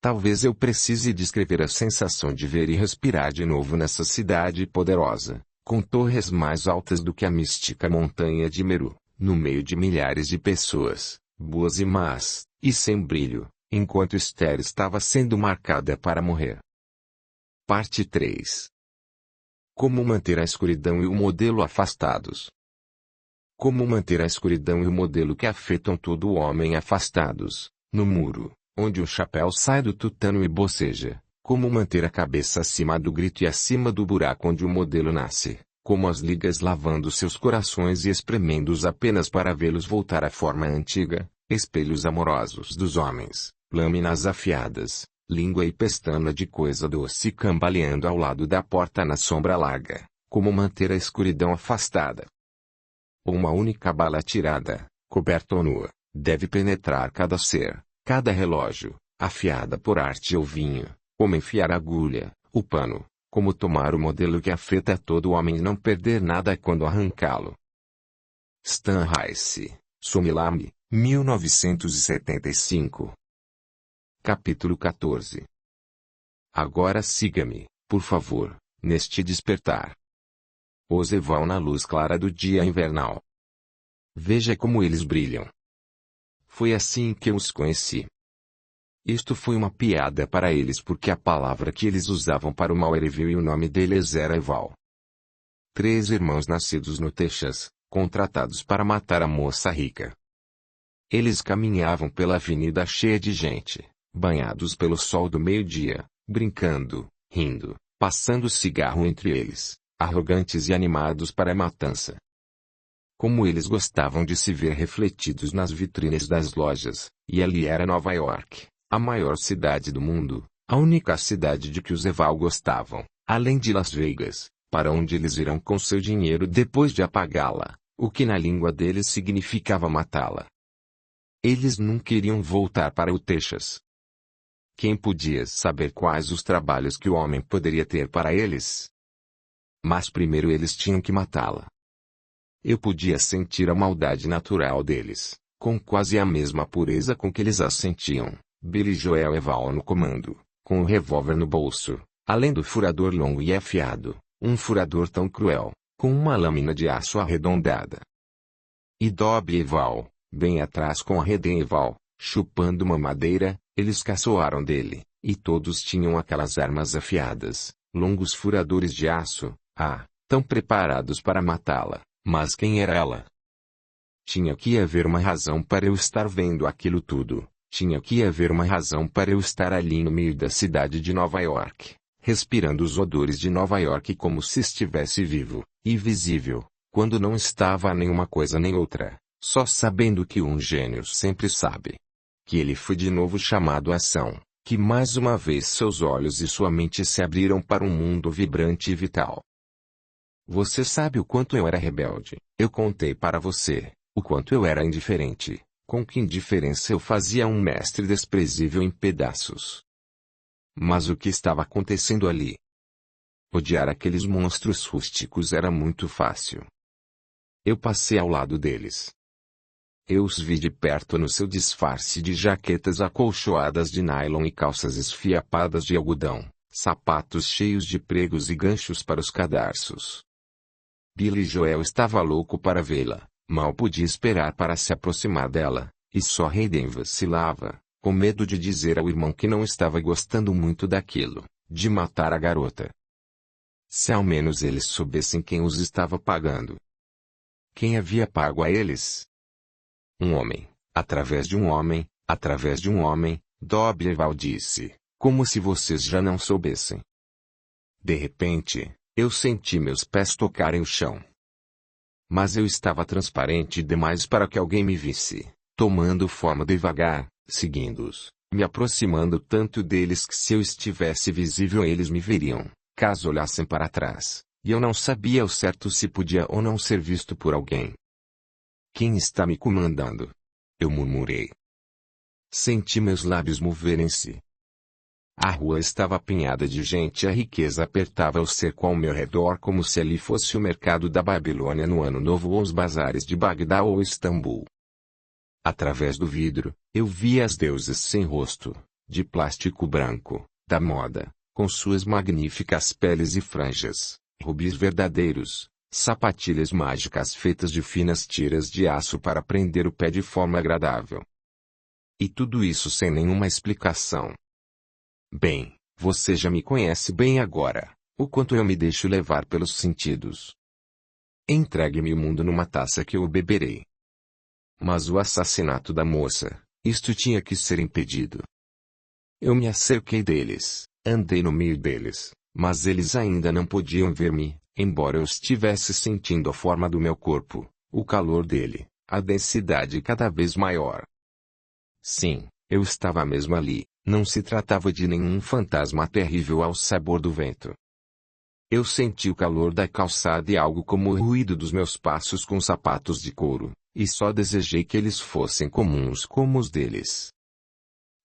Talvez eu precise descrever a sensação de ver e respirar de novo nessa cidade poderosa, com torres mais altas do que a mística montanha de Meru, no meio de milhares de pessoas, boas e más, e sem brilho, enquanto Esther estava sendo marcada para morrer. Parte 3. Como manter a escuridão e o modelo afastados. Como manter a escuridão e o modelo que afetam todo o homem afastados, no muro, onde o chapéu sai do tutano e boceja. Como manter a cabeça acima do grito e acima do buraco onde o modelo nasce. Como as ligas lavando seus corações e espremendo-os apenas para vê-los voltar à forma antiga, espelhos amorosos dos homens, lâminas afiadas, língua e pestana de coisa doce cambaleando ao lado da porta na sombra larga, como manter a escuridão afastada. Uma única bala atirada, coberta ou nua, deve penetrar cada ser, cada relógio, afiada por arte ou vinho, como enfiar a agulha, o pano. Como tomar o modelo que afeta todo homem e não perder nada quando arrancá-lo. Stan Rice, Somilame, 1975. Capítulo 14. Agora siga-me, por favor, neste despertar. Os Eval na luz clara do dia invernal. Veja como eles brilham. Foi assim que eu os conheci. Isto foi uma piada para eles porque a palavra que eles usavam para o mal era Evil e o nome deles era Eval. 3 irmãos nascidos no Texas, contratados para matar a moça rica. Eles caminhavam pela avenida cheia de gente, banhados pelo sol do meio-dia, brincando, rindo, passando cigarro entre eles, arrogantes e animados para a matança. Como eles gostavam de se ver refletidos nas vitrines das lojas, e ali era Nova York. A maior cidade do mundo, a única cidade de que os Eval gostavam, além de Las Vegas, para onde eles irão com seu dinheiro depois de apagá-la, o que na língua deles significava matá-la. Eles não queriam voltar para o Texas. Quem podia saber quais os trabalhos que o homem poderia ter para eles? Mas primeiro eles tinham que matá-la. Eu podia sentir a maldade natural deles, com quase a mesma pureza com que eles a sentiam. Billy Joel Eval no comando, com o revólver no bolso, além do furador longo e afiado, um furador tão cruel, com uma lâmina de aço arredondada. E Dobby Eval, bem atrás com a Redem Eval, chupando uma madeira, eles caçoaram dele, e todos tinham aquelas armas afiadas, longos furadores de aço, tão preparados para matá-la, mas quem era ela? Tinha que haver uma razão para eu estar vendo aquilo tudo. Tinha que haver uma razão para eu estar ali no meio da cidade de Nova York, respirando os odores de Nova York como se estivesse vivo, e visível, quando não estava nem uma coisa nem outra, só sabendo que um gênio sempre sabe. Que ele foi de novo chamado à ação, que mais uma vez seus olhos e sua mente se abriram para um mundo vibrante e vital. Você sabe o quanto eu era rebelde, eu contei para você, o quanto eu era indiferente. Com que indiferença eu fazia um mestre desprezível em pedaços. Mas o que estava acontecendo ali? Odiar aqueles monstros rústicos era muito fácil. Eu passei ao lado deles. Eu os vi de perto no seu disfarce de jaquetas acolchoadas de nylon e calças esfiapadas de algodão, sapatos cheios de pregos e ganchos para os cadarços. Billy Joel estava louco para vê-la. Mal podia esperar para se aproximar dela, e só Hayden vacilava, com medo de dizer ao irmão que não estava gostando muito daquilo, de matar a garota. Se ao menos eles soubessem quem os estava pagando. Quem havia pago a eles? Um homem, através de um homem, através de um homem, Dobby Eval disse, como se vocês já não soubessem. De repente, eu senti meus pés tocarem o chão. Mas eu estava transparente demais para que alguém me visse, tomando forma devagar, seguindo-os, me aproximando tanto deles que se eu estivesse visível eles me veriam, caso olhassem para trás, e eu não sabia ao certo se podia ou não ser visto por alguém. Quem está me comandando? Eu murmurei. Senti meus lábios moverem-se. A rua estava apinhada de gente e a riqueza apertava o cerco ao meu redor como se ali fosse o mercado da Babilônia no Ano Novo ou os bazares de Bagdá ou Istambul. Através do vidro, eu via as deusas sem rosto, de plástico branco, da moda, com suas magníficas peles e franjas, rubis verdadeiros, sapatilhas mágicas feitas de finas tiras de aço para prender o pé de forma agradável. E tudo isso sem nenhuma explicação. Bem, você já me conhece bem agora, o quanto eu me deixo levar pelos sentidos. Entregue-me o mundo numa taça que eu beberei. Mas o assassinato da moça, isto tinha que ser impedido. Eu me acerquei deles, andei no meio deles, mas eles ainda não podiam ver-me, embora eu estivesse sentindo a forma do meu corpo, o calor dele, a densidade cada vez maior. Sim, eu estava mesmo ali, não se tratava de nenhum fantasma terrível ao sabor do vento. Eu senti o calor da calçada e algo como o ruído dos meus passos com sapatos de couro, e só desejei que eles fossem comuns como os deles.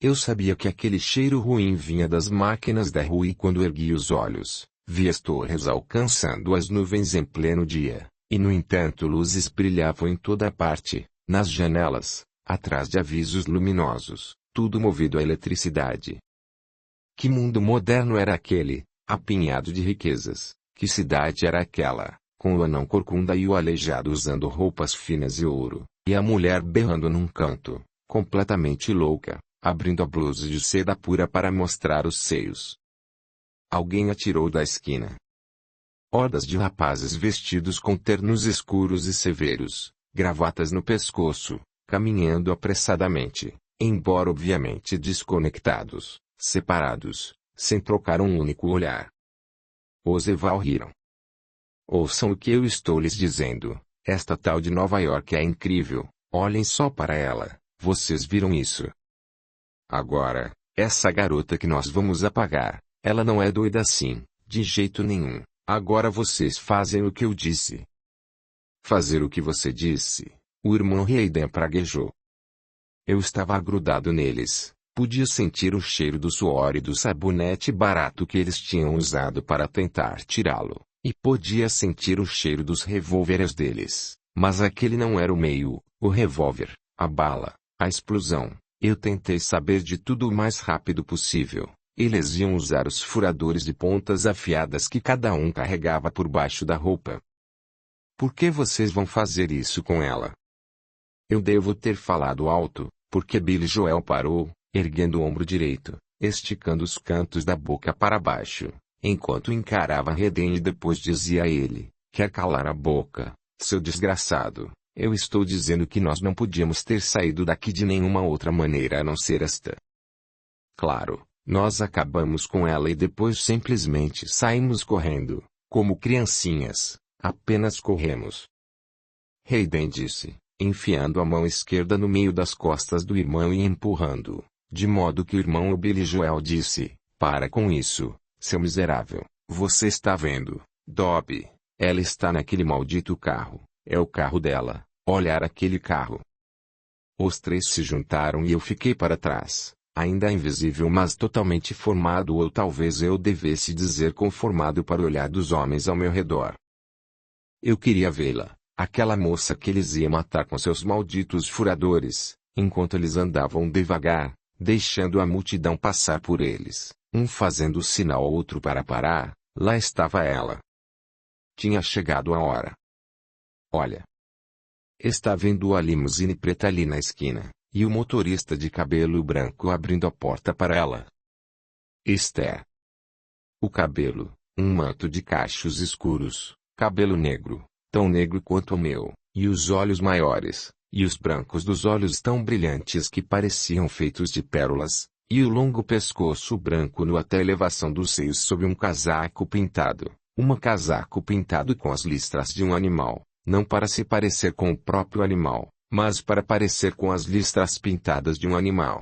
Eu sabia que aquele cheiro ruim vinha das máquinas da rua e quando ergui os olhos, vi as torres alcançando as nuvens em pleno dia, e no entanto luzes brilhavam em toda parte, nas janelas, atrás de avisos luminosos, tudo movido a eletricidade. Que mundo moderno era aquele, apinhado de riquezas? Que cidade era aquela, com o anão corcunda e o aleijado usando roupas finas e ouro, e a mulher berrando num canto, completamente louca, abrindo a blusa de seda pura para mostrar os seios? Alguém atirou da esquina. Hordas de rapazes vestidos com ternos escuros e severos, gravatas no pescoço, caminhando apressadamente, embora obviamente desconectados, separados, sem trocar um único olhar. Os Eval riram. Ouçam o que eu estou lhes dizendo, esta tal de Nova York é incrível, olhem só para ela, vocês viram isso? Agora, essa garota que nós vamos apagar, ela não é doida assim, de jeito nenhum, agora vocês fazem o que eu disse. Fazer o que você disse? O irmão Hayden praguejou. Eu estava grudado neles, podia sentir o cheiro do suor e do sabonete barato que eles tinham usado para tentar tirá-lo, e podia sentir o cheiro dos revólveres deles, mas aquele não era o meio, o revólver, a bala, a explosão. Eu tentei saber de tudo o mais rápido possível. Eles iam usar os furadores de pontas afiadas que cada um carregava por baixo da roupa. Por que vocês vão fazer isso com ela? Eu devo ter falado alto, porque Billy Joel parou, erguendo o ombro direito, esticando os cantos da boca para baixo, enquanto encarava Hayden e depois dizia a ele: quer calar a boca, seu desgraçado? Eu estou dizendo que nós não podíamos ter saído daqui de nenhuma outra maneira a não ser esta. Claro, nós acabamos com ela e depois simplesmente saímos correndo, como criancinhas, apenas corremos. Hayden disse, enfiando a mão esquerda no meio das costas do irmão e empurrando, de modo que o irmão Billy Joel disse: para com isso, seu miserável, você está vendo, Dobby, ela está naquele maldito carro, é o carro dela, olhar aquele carro. Os três se juntaram e eu fiquei para trás, ainda invisível mas totalmente formado, ou talvez eu devesse dizer conformado para o olhar dos homens ao meu redor. Eu queria vê-la. Aquela moça que eles iam matar com seus malditos furadores, enquanto eles andavam devagar, deixando a multidão passar por eles, um fazendo sinal ao outro para parar, lá estava ela. Tinha chegado a hora. Olha. Está vendo a limusine preta ali na esquina, e o motorista de cabelo branco abrindo a porta para ela. Esther. O cabelo, um manto de cachos escuros, cabelo negro, tão negro quanto o meu, e os olhos maiores, e os brancos dos olhos tão brilhantes que pareciam feitos de pérolas, e o longo pescoço branco nu até a elevação dos seios sob um casaco pintado com as listras de um animal, não para se parecer com o próprio animal, mas para parecer com as listras pintadas de um animal.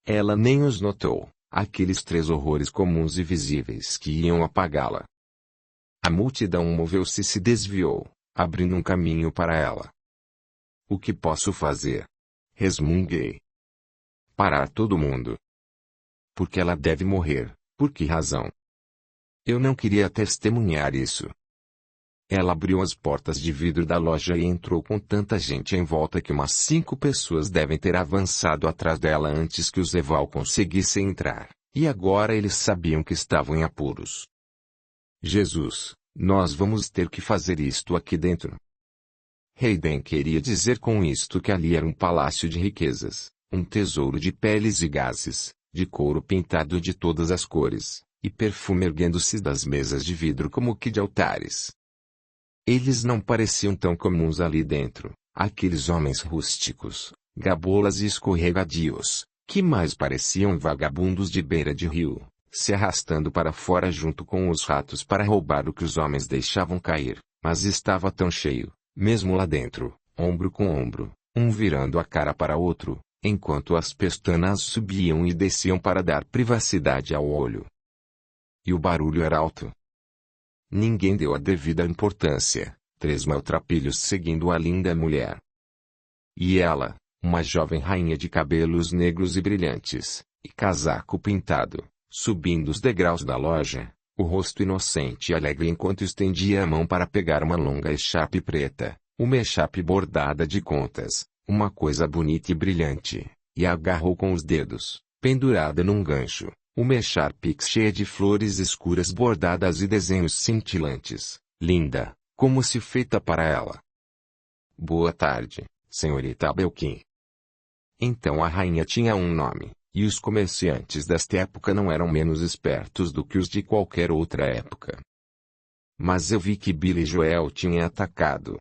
Ela nem os notou, aqueles três horrores comuns e visíveis que iam apagá-la. A multidão moveu-se e se desviou, abrindo um caminho para ela. O que posso fazer? Resmunguei. Parar todo mundo. Porque ela deve morrer, por que razão? Eu não queria testemunhar isso. Ela abriu as portas de vidro da loja e entrou com tanta gente em volta que umas 5 pessoas devem ter avançado atrás dela antes que os Eval conseguissem entrar, e agora eles sabiam que estavam em apuros. Jesus, nós vamos ter que fazer isto aqui dentro. Hayden queria dizer com isto que ali era um palácio de riquezas, um tesouro de peles e gases, de couro pintado de todas as cores, e perfume erguendo-se das mesas de vidro como que de altares. Eles não pareciam tão comuns ali dentro, aqueles homens rústicos, gabolas e escorregadios, que mais pareciam vagabundos de beira de rio, se arrastando para fora junto com os ratos para roubar o que os homens deixavam cair, mas estava tão cheio, mesmo lá dentro, ombro com ombro, um virando a cara para outro, enquanto as pestanas subiam e desciam para dar privacidade ao olho. E o barulho era alto. Ninguém deu a devida importância, 3 maltrapilhos seguindo a linda mulher. E ela, uma jovem rainha de cabelos negros e brilhantes, e casaco pintado, subindo os degraus da loja, o rosto inocente e alegre enquanto estendia a mão para pegar uma longa echarpe preta, uma echarpe bordada de contas, uma coisa bonita e brilhante, e agarrou com os dedos, pendurada num gancho, uma echarpe cheia de flores escuras bordadas e desenhos cintilantes, linda, como se feita para ela. Boa tarde, senhorita Belkin. Então a rainha tinha um nome, e os comerciantes desta época não eram menos espertos do que os de qualquer outra época. Mas eu vi que Billy Joel tinha atacado.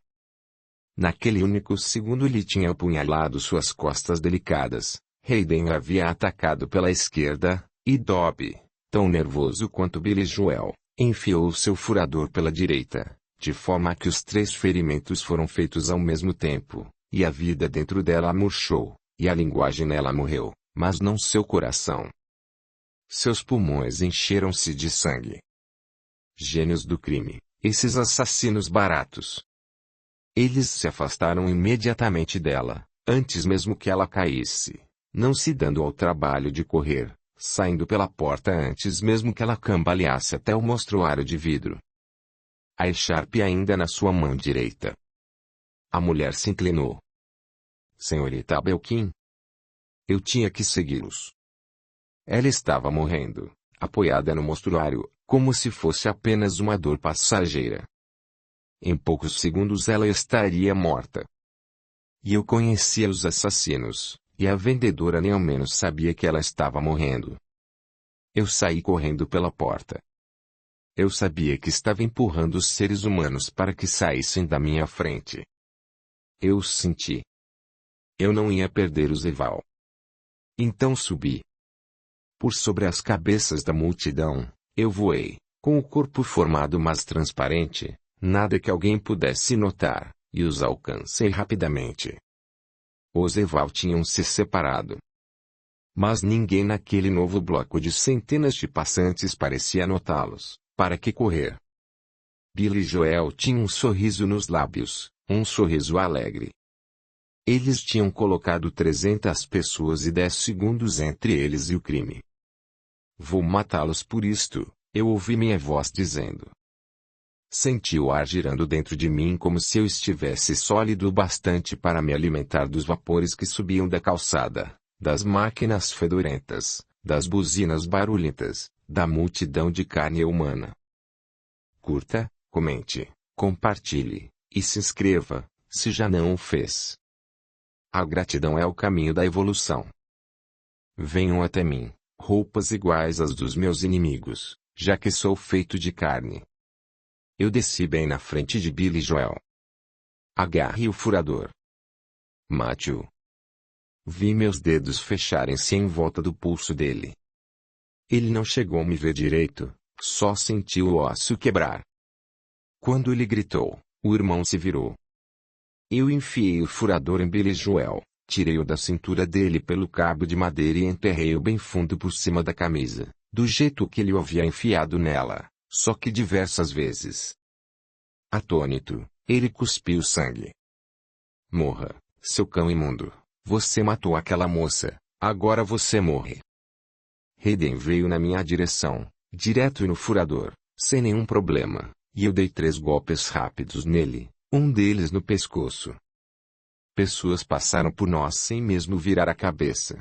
Naquele único segundo ele tinha apunhalado suas costas delicadas, Hayden havia atacado pela esquerda, e Dobby, tão nervoso quanto Billy Joel, enfiou seu furador pela direita, de forma que os 3 ferimentos foram feitos ao mesmo tempo, e a vida dentro dela murchou, e a linguagem nela morreu, mas não seu coração. Seus pulmões encheram-se de sangue. Gênios do crime, esses assassinos baratos. Eles se afastaram imediatamente dela, antes mesmo que ela caísse, não se dando ao trabalho de correr, saindo pela porta antes mesmo que ela cambaleasse até o mostruário de vidro. A echarpe ainda na sua mão direita. A mulher se inclinou. Senhorita Belkin? Eu tinha que segui-los. Ela estava morrendo, apoiada no mostruário, como se fosse apenas uma dor passageira. Em poucos segundos ela estaria morta. E eu conhecia os assassinos, e a vendedora nem ao menos sabia que ela estava morrendo. Eu saí correndo pela porta. Eu sabia que estava empurrando os seres humanos para que saíssem da minha frente. Eu os senti. Eu não ia perder o Zeval. Então subi. Por sobre as cabeças da multidão, eu voei, com o corpo formado mas transparente, nada que alguém pudesse notar, e os alcancei rapidamente. Os Zeval tinham se separado. Mas ninguém naquele novo bloco de centenas de passantes parecia notá-los. Para que correr? Billy Joel tinha um sorriso nos lábios, um sorriso alegre. Eles tinham colocado 300 pessoas e 10 segundos entre eles e o crime. Vou matá-los por isto, eu ouvi minha voz dizendo. Senti o ar girando dentro de mim como se eu estivesse sólido o bastante para me alimentar dos vapores que subiam da calçada, das máquinas fedorentas, das buzinas barulhentas, da multidão de carne humana. Curta, comente, compartilhe, e se inscreva, se já não o fez. A gratidão é o caminho da evolução. Venham até mim, roupas iguais às dos meus inimigos, já que sou feito de carne. Eu desci bem na frente de Billy Joel. Agarre o furador. Mate-o. Vi meus dedos fecharem-se em volta do pulso dele. Ele não chegou a me ver direito, só sentiu o osso quebrar. Quando ele gritou, o irmão se virou. Eu enfiei o furador em Billy Joel, tirei-o da cintura dele pelo cabo de madeira e enterrei-o bem fundo por cima da camisa, do jeito que ele o havia enfiado nela, só que diversas vezes. Atônito, ele cuspiu sangue. Morra, seu cão imundo, você matou aquela moça, agora você morre. Hayden veio na minha direção, direto no furador, sem nenhum problema, e eu dei 3 golpes rápidos nele, um deles no pescoço. Pessoas passaram por nós sem mesmo virar a cabeça.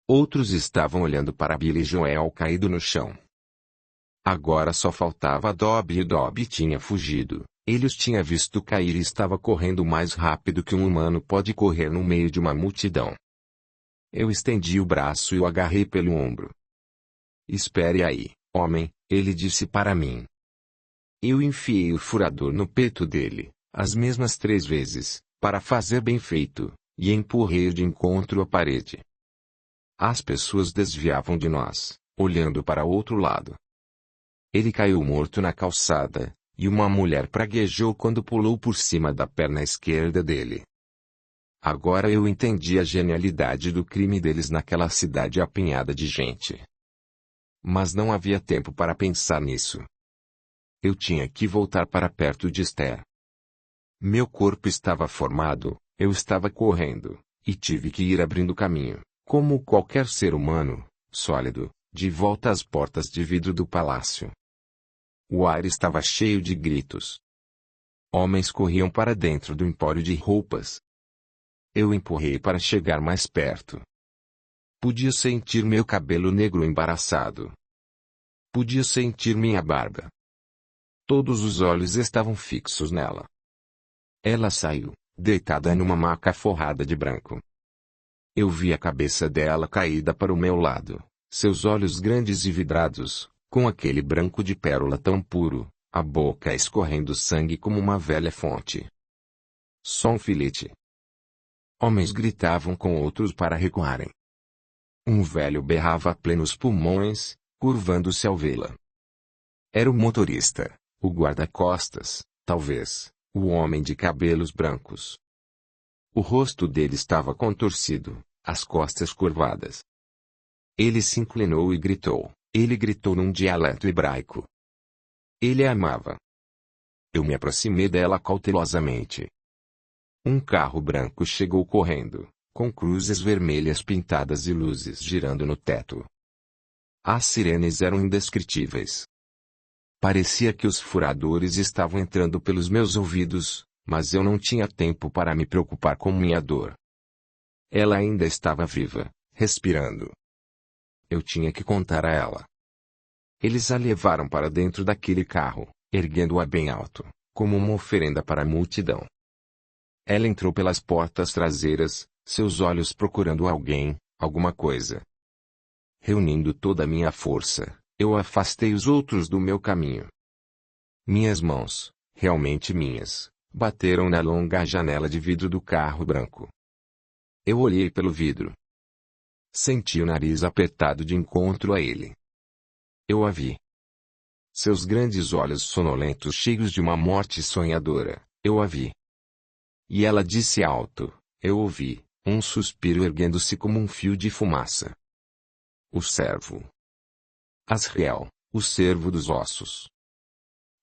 Outros estavam olhando para Billy Joel caído no chão. Agora só faltava Dobby e Dobby tinha fugido. Ele os tinha visto cair e estava correndo mais rápido que um humano pode correr no meio de uma multidão. Eu estendi o braço e o agarrei pelo ombro. Espere aí, homem, ele disse para mim. Eu enfiei o furador no peito dele, as mesmas 3 vezes, para fazer bem feito, e empurrei-o de encontro à parede. As pessoas desviavam de nós, olhando para outro lado. Ele caiu morto na calçada, e uma mulher praguejou quando pulou por cima da perna esquerda dele. Agora eu entendi a genialidade do crime deles naquela cidade apinhada de gente. Mas não havia tempo para pensar nisso. Eu tinha que voltar para perto de Esther. Meu corpo estava formado, eu estava correndo, e tive que ir abrindo caminho, como qualquer ser humano, sólido, de volta às portas de vidro do palácio. O ar estava cheio de gritos. Homens corriam para dentro do empório de roupas. Eu empurrei para chegar mais perto. Podia sentir meu cabelo negro embaraçado. Podia sentir minha barba. Todos os olhos estavam fixos nela. Ela saiu, deitada numa maca forrada de branco. Eu vi a cabeça dela caída para o meu lado, seus olhos grandes e vidrados, com aquele branco de pérola tão puro, a boca escorrendo sangue como uma velha fonte. Só um filete. Homens gritavam com outros para recuarem. Um velho berrava a plenos pulmões, curvando-se ao vê-la. Era o motorista, o guarda-costas, talvez, o homem de cabelos brancos. O rosto dele estava contorcido, as costas curvadas. Ele se inclinou e gritou. Ele gritou num dialeto hebraico. Ele a amava. Eu me aproximei dela cautelosamente. Um carro branco chegou correndo, com cruzes vermelhas pintadas e luzes girando no teto. As sirenes eram indescritíveis. Parecia que os furadores estavam entrando pelos meus ouvidos, mas eu não tinha tempo para me preocupar com minha dor. Ela ainda estava viva, respirando. Eu tinha que contar a ela. Eles a levaram para dentro daquele carro, erguendo-a bem alto, como uma oferenda para a multidão. Ela entrou pelas portas traseiras, seus olhos procurando alguém, alguma coisa. Reunindo toda a minha força, eu afastei os outros do meu caminho. Minhas mãos, realmente minhas, bateram na longa janela de vidro do carro branco. Eu olhei pelo vidro. Senti o nariz apertado de encontro a ele. Eu a vi. Seus grandes olhos sonolentos cheios de uma morte sonhadora, eu a vi. E ela disse alto, eu ouvi, um suspiro erguendo-se como um fio de fumaça. O servo. Asriel, o servo dos ossos.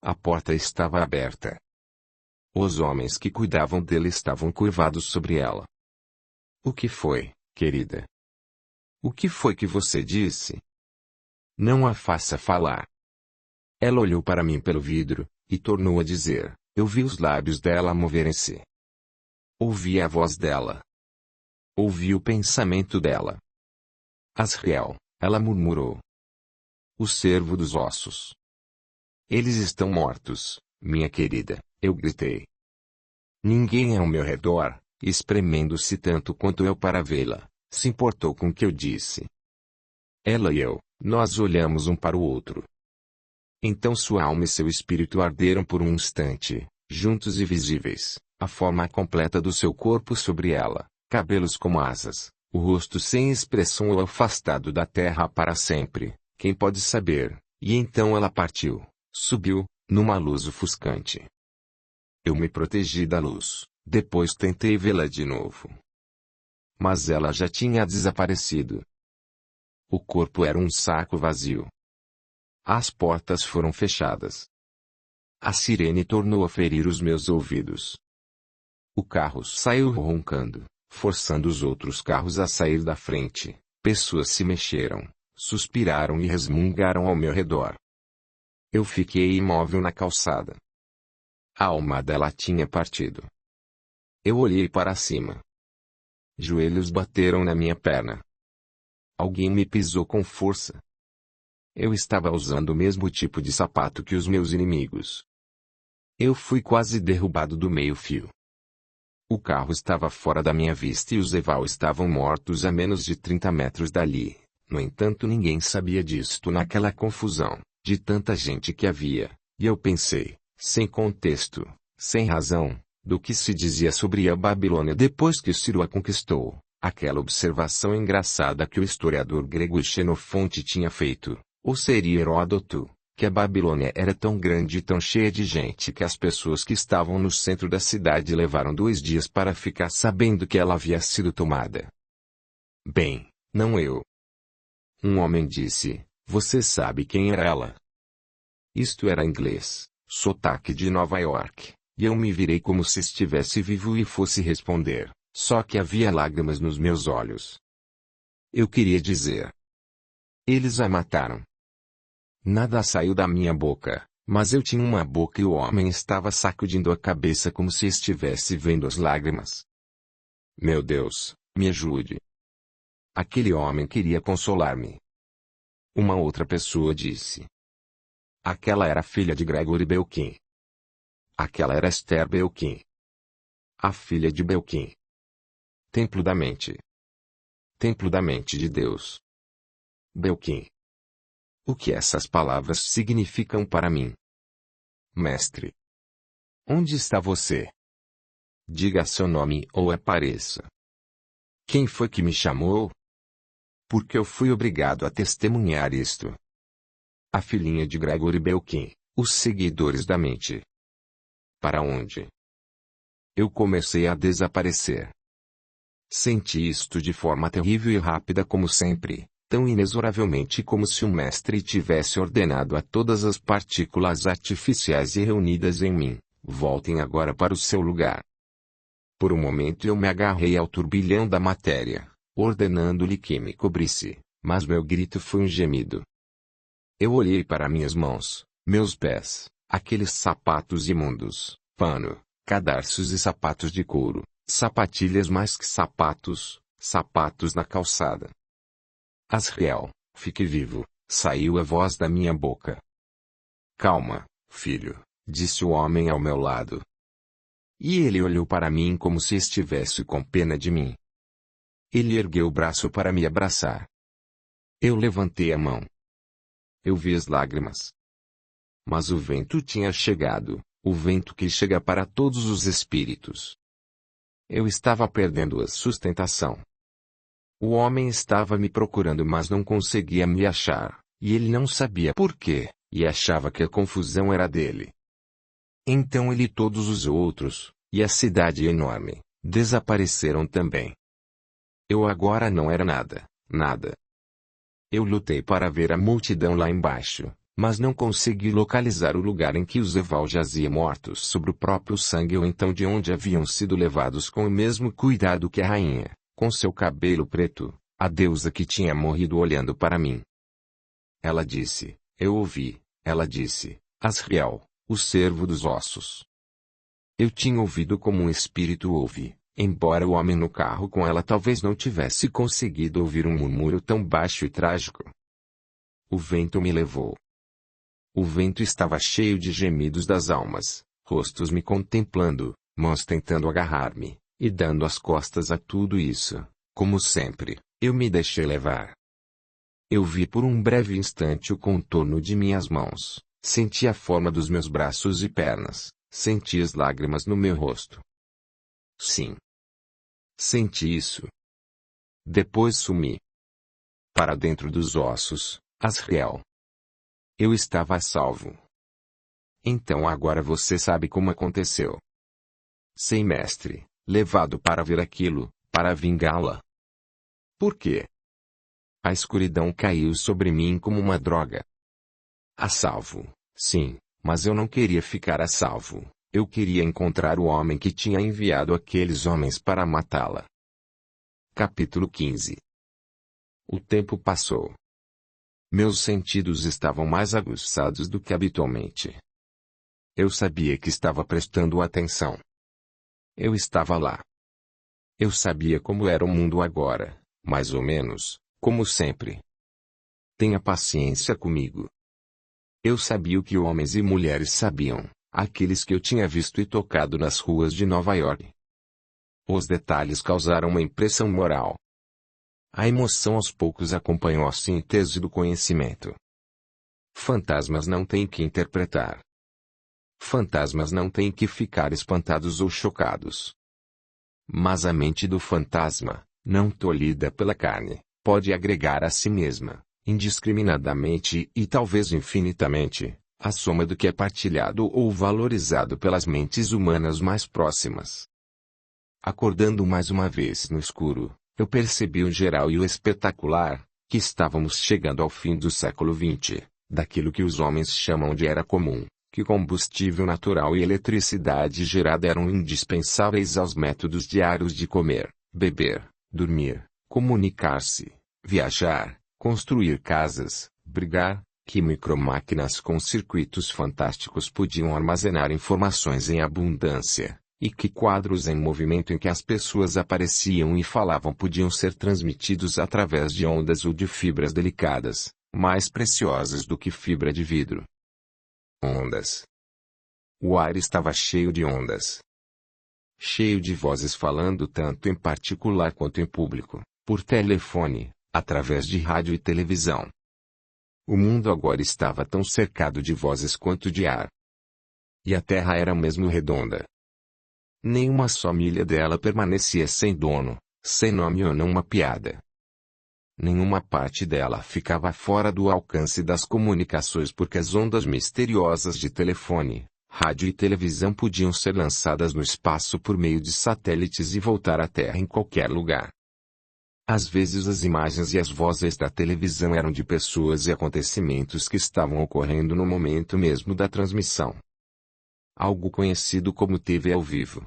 A porta estava aberta. Os homens que cuidavam dele estavam curvados sobre ela. O que foi, querida? O que foi que você disse? Não a faça falar. Ela olhou para mim pelo vidro, e tornou a dizer, eu vi os lábios dela moverem-se. Ouvi a voz dela. Ouvi o pensamento dela. Asriel, ela murmurou. O servo dos ossos. Eles estão mortos, minha querida, eu gritei. Ninguém ao meu redor, espremendo-se tanto quanto eu para vê-la, se importou com o que eu disse. Ela e eu, nós olhamos um para o outro. Então sua alma e seu espírito arderam por um instante, juntos e visíveis, a forma completa do seu corpo sobre ela, cabelos como asas, o rosto sem expressão ou afastado da terra para sempre, quem pode saber, e então ela partiu, subiu, numa luz ofuscante. Eu me protegi da luz, depois tentei vê-la de novo. Mas ela já tinha desaparecido. O corpo era um saco vazio. As portas foram fechadas. A sirene tornou a ferir os meus ouvidos. O carro saiu roncando, forçando os outros carros a sair da frente. Pessoas se mexeram, suspiraram e resmungaram ao meu redor. Eu fiquei imóvel na calçada. A alma dela tinha partido. Eu olhei para cima. Joelhos bateram na minha perna. Alguém me pisou com força. Eu estava usando o mesmo tipo de sapato que os meus inimigos. Eu fui quase derrubado do meio-fio. O carro estava fora da minha vista e os Eval estavam mortos a menos de 30 metros dali. No entanto, ninguém sabia disto naquela confusão, de tanta gente que havia, e eu pensei, sem contexto, sem razão, do que se dizia sobre a Babilônia depois que Ciro a conquistou, aquela observação engraçada que o historiador grego Xenofonte tinha feito, ou seria Heródoto, que a Babilônia era tão grande e tão cheia de gente que as pessoas que estavam no centro da cidade levaram 2 dias para ficar sabendo que ela havia sido tomada. Bem, não eu. Um homem disse, você sabe quem era ela? Isto era inglês, sotaque de Nova York, e eu me virei como se estivesse vivo e fosse responder, só que havia lágrimas nos meus olhos. Eu queria dizer. Eles a mataram. Nada saiu da minha boca, mas eu tinha uma boca e o homem estava sacudindo a cabeça como se estivesse vendo as lágrimas. Meu Deus, me ajude. Aquele homem queria consolar-me. Uma outra pessoa disse. Aquela era a filha de Gregory Belkin. Aquela era Esther Belkin. A filha de Belkin. Templo da mente. Templo da mente de Deus. Belkin. O que essas palavras significam para mim? Mestre. Onde está você? Diga seu nome ou apareça. Quem foi que me chamou? Porque eu fui obrigado a testemunhar isto. A filhinha de Gregory Belkin, os seguidores da mente. Para onde? Eu comecei a desaparecer. Senti isto de forma terrível e rápida como sempre. Tão inexoravelmente como se o mestre tivesse ordenado a todas as partículas artificiais e reunidas em mim, voltem agora para o seu lugar. Por um momento eu me agarrei ao turbilhão da matéria, ordenando-lhe que me cobrisse, mas meu grito foi um gemido. Eu olhei para minhas mãos, meus pés, aqueles sapatos imundos, pano, cadarços e sapatos de couro, sapatilhas mais que sapatos, sapatos na calçada. Asriel, fique vivo, saiu a voz da minha boca. Calma, filho, disse o homem ao meu lado. E ele olhou para mim como se estivesse com pena de mim. Ele ergueu o braço para me abraçar. Eu levantei a mão. Eu vi as lágrimas. Mas o vento tinha chegado, o vento que chega para todos os espíritos. Eu estava perdendo a sustentação. O homem estava me procurando mas não conseguia me achar, e ele não sabia por quê, e achava que a confusão era dele. Então ele e todos os outros, e a cidade enorme, desapareceram também. Eu agora não era nada, nada. Eu lutei para ver a multidão lá embaixo, mas não consegui localizar o lugar em que os Eval jaziam mortos sobre o próprio sangue ou então de onde haviam sido levados com o mesmo cuidado que a rainha. Com seu cabelo preto, a deusa que tinha morrido olhando para mim. Ela disse, eu ouvi, ela disse, Asriel, o servo dos ossos. Eu tinha ouvido como um espírito ouve, embora o homem no carro com ela talvez não tivesse conseguido ouvir um murmúrio tão baixo e trágico. O vento me levou. O vento estava cheio de gemidos das almas, rostos me contemplando, mãos tentando agarrar-me. E dando as costas a tudo isso, como sempre, eu me deixei levar. Eu vi por um breve instante o contorno de minhas mãos, senti a forma dos meus braços e pernas, senti as lágrimas no meu rosto. Sim. Senti isso. Depois sumi. Para dentro dos ossos, Asriel. Eu estava a salvo. Então agora você sabe como aconteceu. Sei, mestre. Levado para ver aquilo, para vingá-la. Por quê? A escuridão caiu sobre mim como uma droga. A salvo, sim, mas eu não queria ficar a salvo, eu queria encontrar o homem que tinha enviado aqueles homens para matá-la. Capítulo 15. O tempo passou. Meus sentidos estavam mais aguçados do que habitualmente. Eu sabia que estava prestando atenção. Eu estava lá. Eu sabia como era o mundo agora, mais ou menos, como sempre. Tenha paciência comigo. Eu sabia o que homens e mulheres sabiam, aqueles que eu tinha visto e tocado nas ruas de Nova York. Os detalhes causaram uma impressão moral. A emoção aos poucos acompanhou a síntese do conhecimento. Fantasmas não têm que interpretar. Fantasmas não têm que ficar espantados ou chocados. Mas a mente do fantasma, não tolhida pela carne, pode agregar a si mesma, indiscriminadamente e talvez infinitamente, a soma do que é partilhado ou valorizado pelas mentes humanas mais próximas. Acordando mais uma vez no escuro, eu percebi o geral e o espetacular, que estávamos chegando ao fim do século XX, daquilo que os homens chamam de era comum, que combustível natural e eletricidade gerada eram indispensáveis aos métodos diários de comer, beber, dormir, comunicar-se, viajar, construir casas, brigar, que micromáquinas com circuitos fantásticos podiam armazenar informações em abundância, e que quadros em movimento em que as pessoas apareciam e falavam podiam ser transmitidos através de ondas ou de fibras delicadas, mais preciosas do que fibra de vidro. Ondas. O ar estava cheio de ondas. Cheio de vozes falando tanto em particular quanto em público, por telefone, através de rádio e televisão. O mundo agora estava tão cercado de vozes quanto de ar. E a Terra era mesmo redonda. Nenhuma só milha dela permanecia sem dono, sem nome ou não mapeada. Nenhuma parte dela ficava fora do alcance das comunicações porque as ondas misteriosas de telefone, rádio e televisão podiam ser lançadas no espaço por meio de satélites e voltar à Terra em qualquer lugar. Às vezes as imagens e as vozes da televisão eram de pessoas e acontecimentos que estavam ocorrendo no momento mesmo da transmissão. Algo conhecido como TV ao vivo.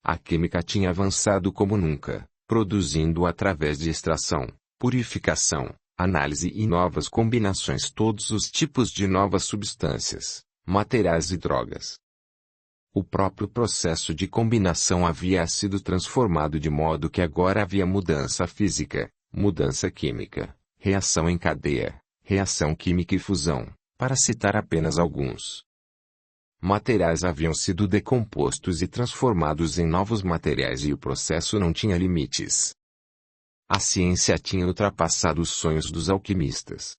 A química tinha avançado como nunca, produzindo através de extração, purificação, análise e novas combinações todos os tipos de novas substâncias, materiais e drogas. O próprio processo de combinação havia sido transformado de modo que agora havia mudança física, mudança química, reação em cadeia, reação química e fusão, para citar apenas alguns. Materiais haviam sido decompostos e transformados em novos materiais e o processo não tinha limites. A ciência tinha ultrapassado os sonhos dos alquimistas.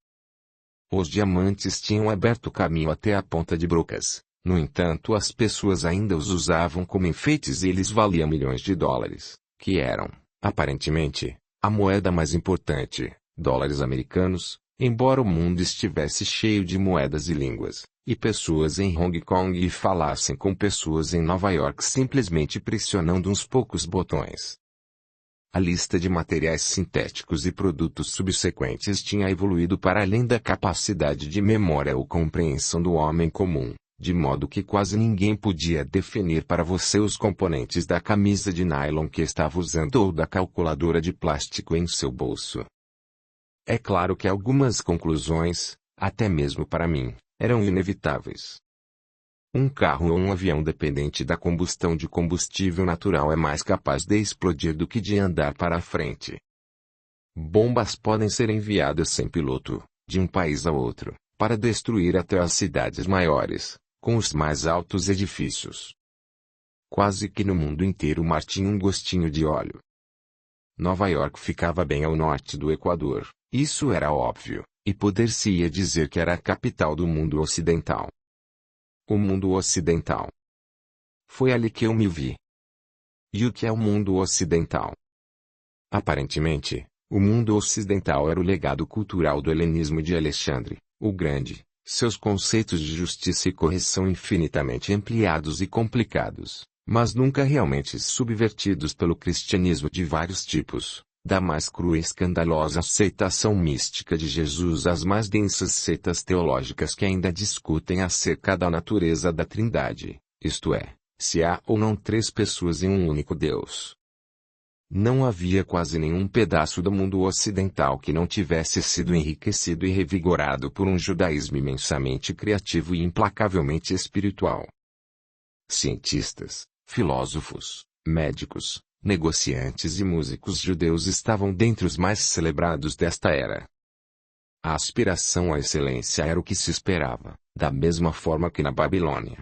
Os diamantes tinham aberto caminho até a ponta de Brocas. No entanto, as pessoas ainda os usavam como enfeites e eles valiam milhões de dólares, que eram, aparentemente, a moeda mais importante, dólares americanos, embora o mundo estivesse cheio de moedas e línguas, e pessoas em Hong Kong e falassem com pessoas em Nova York simplesmente pressionando uns poucos botões. A lista de materiais sintéticos e produtos subsequentes tinha evoluído para além da capacidade de memória ou compreensão do homem comum, de modo que quase ninguém podia definir para você os componentes da camisa de nylon que estava usando ou da calculadora de plástico em seu bolso. É claro que algumas conclusões, até mesmo para mim, eram inevitáveis. Um carro ou um avião dependente da combustão de combustível natural é mais capaz de explodir do que de andar para a frente. Bombas podem ser enviadas sem piloto, de um país a outro, para destruir até as cidades maiores, com os mais altos edifícios. Quase que no mundo inteiro o mar tinha um gostinho de óleo. Nova York ficava bem ao norte do Equador, isso era óbvio, e poder-se-ia dizer que era a capital do mundo ocidental. O mundo ocidental. Foi ali que eu me vi. E o que é o mundo ocidental? Aparentemente, o mundo ocidental era o legado cultural do helenismo de Alexandre, o Grande, seus conceitos de justiça e correção infinitamente ampliados e complicados, mas nunca realmente subvertidos pelo cristianismo de vários tipos, da mais crua e escandalosa aceitação mística de Jesus às mais densas seitas teológicas que ainda discutem acerca da natureza da Trindade, isto é, se há ou não três pessoas em um único Deus. Não havia quase nenhum pedaço do mundo ocidental que não tivesse sido enriquecido e revigorado por um judaísmo imensamente criativo e implacavelmente espiritual. Cientistas, filósofos, médicos, negociantes e músicos judeus estavam dentre os mais celebrados desta era. A aspiração à excelência era o que se esperava, da mesma forma que na Babilônia.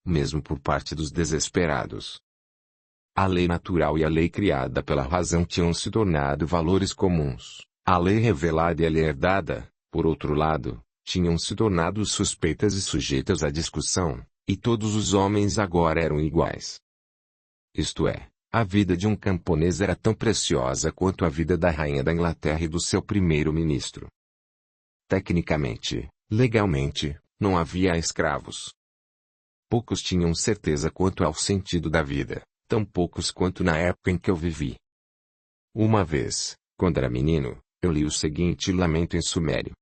Mesmo por parte dos desesperados. A lei natural e a lei criada pela razão tinham se tornado valores comuns. A lei revelada e a lei herdada, por outro lado, tinham se tornado suspeitas e sujeitas à discussão, e todos os homens agora eram iguais. Isto é, a vida de um camponês era tão preciosa quanto a vida da rainha da Inglaterra e do seu primeiro-ministro. Tecnicamente, legalmente, não havia escravos. Poucos tinham certeza quanto ao sentido da vida, tão poucos quanto na época em que eu vivi. Uma vez, quando era menino, eu li o seguinte lamento em sumério.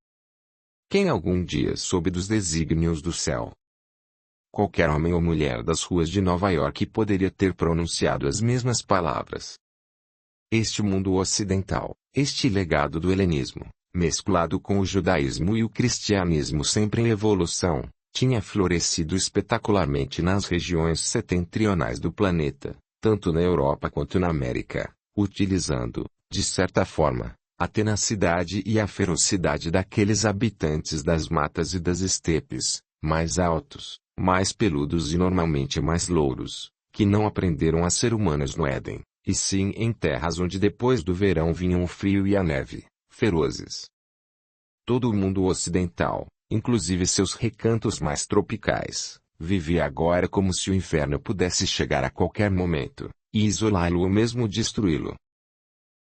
Quem algum dia soube dos desígnios do céu? Qualquer homem ou mulher das ruas de Nova York poderia ter pronunciado as mesmas palavras. Este mundo ocidental, este legado do helenismo, mesclado com o judaísmo e o cristianismo sempre em evolução, tinha florescido espetacularmente nas regiões setentrionais do planeta, tanto na Europa quanto na América, utilizando, de certa forma, a tenacidade e a ferocidade daqueles habitantes das matas e das estepes, mais altos, mais peludos e normalmente mais louros, que não aprenderam a ser humanos no Éden, e sim em terras onde depois do verão vinham o frio e a neve, ferozes. Todo o mundo ocidental, inclusive seus recantos mais tropicais, vivia agora como se o inverno pudesse chegar a qualquer momento, e isolá-lo ou mesmo destruí-lo.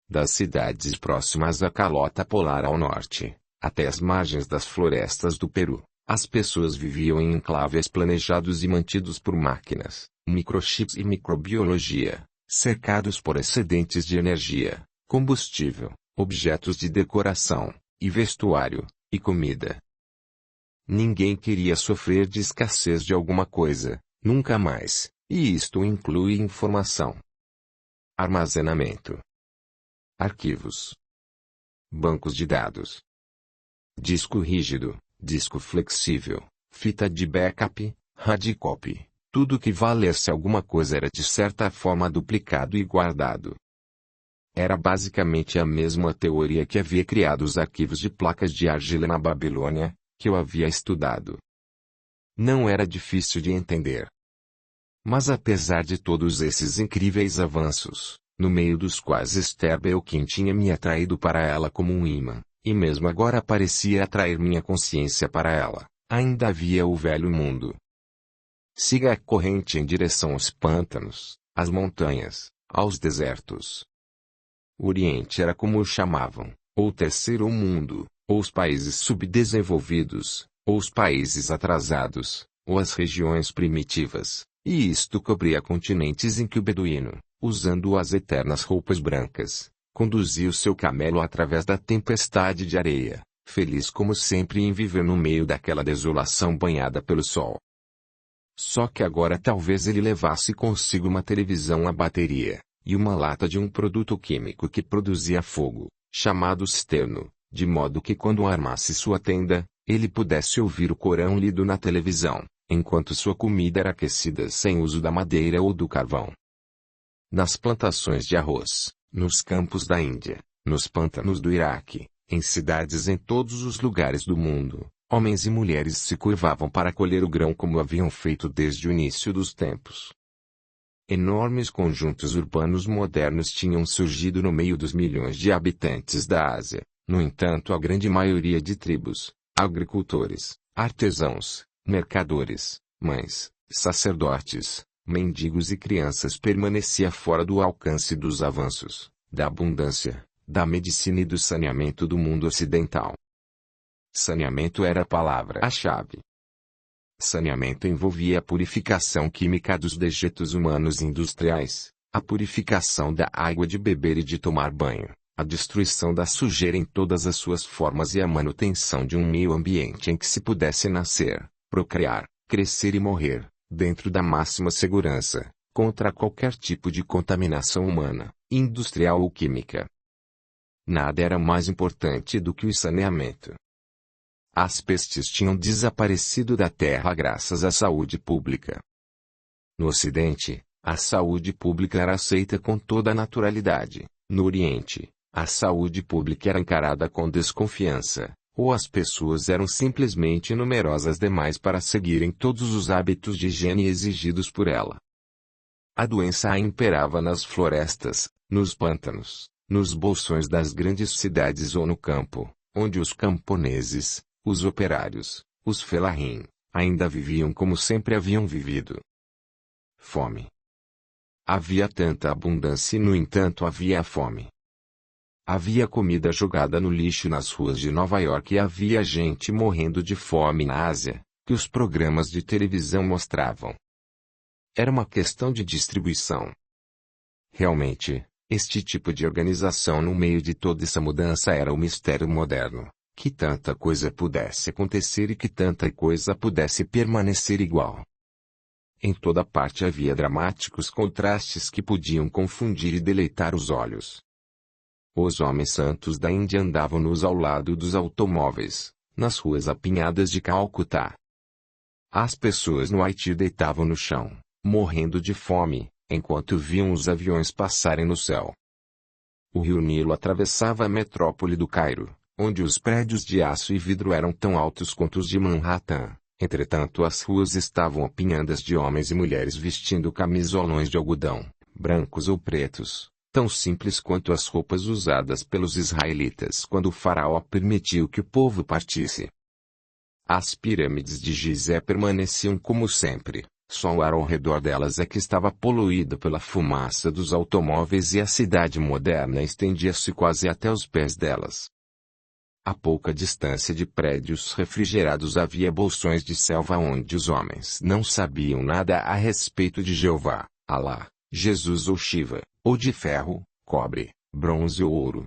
Das cidades próximas à calota polar ao norte, até as margens das florestas do Peru, as pessoas viviam em enclaves planejados e mantidos por máquinas, microchips e microbiologia, cercados por excedentes de energia, combustível, objetos de decoração, e vestuário, e comida. Ninguém queria sofrer de escassez de alguma coisa, nunca mais, e isto inclui informação. Armazenamento. Arquivos. Bancos de dados. Disco rígido, disco flexível, fita de backup, hardcopy, tudo que valesse alguma coisa era de certa forma duplicado e guardado. Era basicamente a mesma teoria que havia criado os arquivos de placas de argila na Babilônia, que eu havia estudado. Não era difícil de entender. Mas apesar de todos esses incríveis avanços, no meio dos quais Esther Belkin tinha me atraído para ela como um imã, e mesmo agora parecia atrair minha consciência para ela, ainda havia o velho mundo. Siga a corrente em direção aos pântanos, às montanhas, aos desertos. O Oriente era como o chamavam, ou o terceiro mundo, ou os países subdesenvolvidos, ou os países atrasados, ou as regiões primitivas, e isto cobria continentes em que o beduíno, usando as eternas roupas brancas, conduzia o seu camelo através da tempestade de areia, feliz como sempre em viver no meio daquela desolação banhada pelo sol. Só que agora talvez ele levasse consigo uma televisão a bateria, e uma lata de um produto químico que produzia fogo, chamado sterno, de modo que quando armasse sua tenda, ele pudesse ouvir o Corão lido na televisão, enquanto sua comida era aquecida sem uso da madeira ou do carvão. Nas plantações de arroz, nos campos da Índia, nos pântanos do Iraque, em cidades em todos os lugares do mundo, homens e mulheres se curvavam para colher o grão como haviam feito desde o início dos tempos. Enormes conjuntos urbanos modernos tinham surgido no meio dos milhões de habitantes da Ásia. No entanto, a grande maioria de tribos, agricultores, artesãos, mercadores, mães, sacerdotes, mendigos e crianças permanecia fora do alcance dos avanços, da abundância, da medicina e do saneamento do mundo ocidental. Saneamento era a palavra-chave. Saneamento envolvia a purificação química dos dejetos humanos e industriais, a purificação da água de beber e de tomar banho, a destruição da sujeira em todas as suas formas e a manutenção de um meio ambiente em que se pudesse nascer, procriar, crescer e morrer, dentro da máxima segurança, contra qualquer tipo de contaminação humana, industrial ou química. Nada era mais importante do que o saneamento. As pestes tinham desaparecido da terra graças à saúde pública. No Ocidente, a saúde pública era aceita com toda a naturalidade. No Oriente, a saúde pública era encarada com desconfiança, ou as pessoas eram simplesmente numerosas demais para seguirem todos os hábitos de higiene exigidos por ela. A doença imperava nas florestas, nos pântanos, nos bolsões das grandes cidades ou no campo, onde os camponeses, os operários, os felarrim, ainda viviam como sempre haviam vivido. Fome. Havia tanta abundância e no entanto havia fome. Havia comida jogada no lixo nas ruas de Nova York e havia gente morrendo de fome na Ásia, que os programas de televisão mostravam. Era uma questão de distribuição. Realmente, este tipo de organização no meio de toda essa mudança era o mistério moderno, que tanta coisa pudesse acontecer e que tanta coisa pudesse permanecer igual. Em toda parte havia dramáticos contrastes que podiam confundir e deleitar os olhos. Os homens santos da Índia andavam nus ao lado dos automóveis, nas ruas apinhadas de Calcutá. As pessoas no Haiti deitavam no chão, morrendo de fome, enquanto viam os aviões passarem no céu. O rio Nilo atravessava a metrópole do Cairo, onde os prédios de aço e vidro eram tão altos quanto os de Manhattan. Entretanto, as ruas estavam apinhadas de homens e mulheres vestindo camisolões de algodão, brancos ou pretos, tão simples quanto as roupas usadas pelos israelitas quando o faraó permitiu que o povo partisse. As pirâmides de Gizé permaneciam como sempre, só o ar ao redor delas é que estava poluído pela fumaça dos automóveis e a cidade moderna estendia-se quase até os pés delas. A pouca distância de prédios refrigerados havia bolsões de selva onde os homens não sabiam nada a respeito de Jeová, Alá, Jesus ou Shiva, ou de ferro, cobre, bronze ou ouro.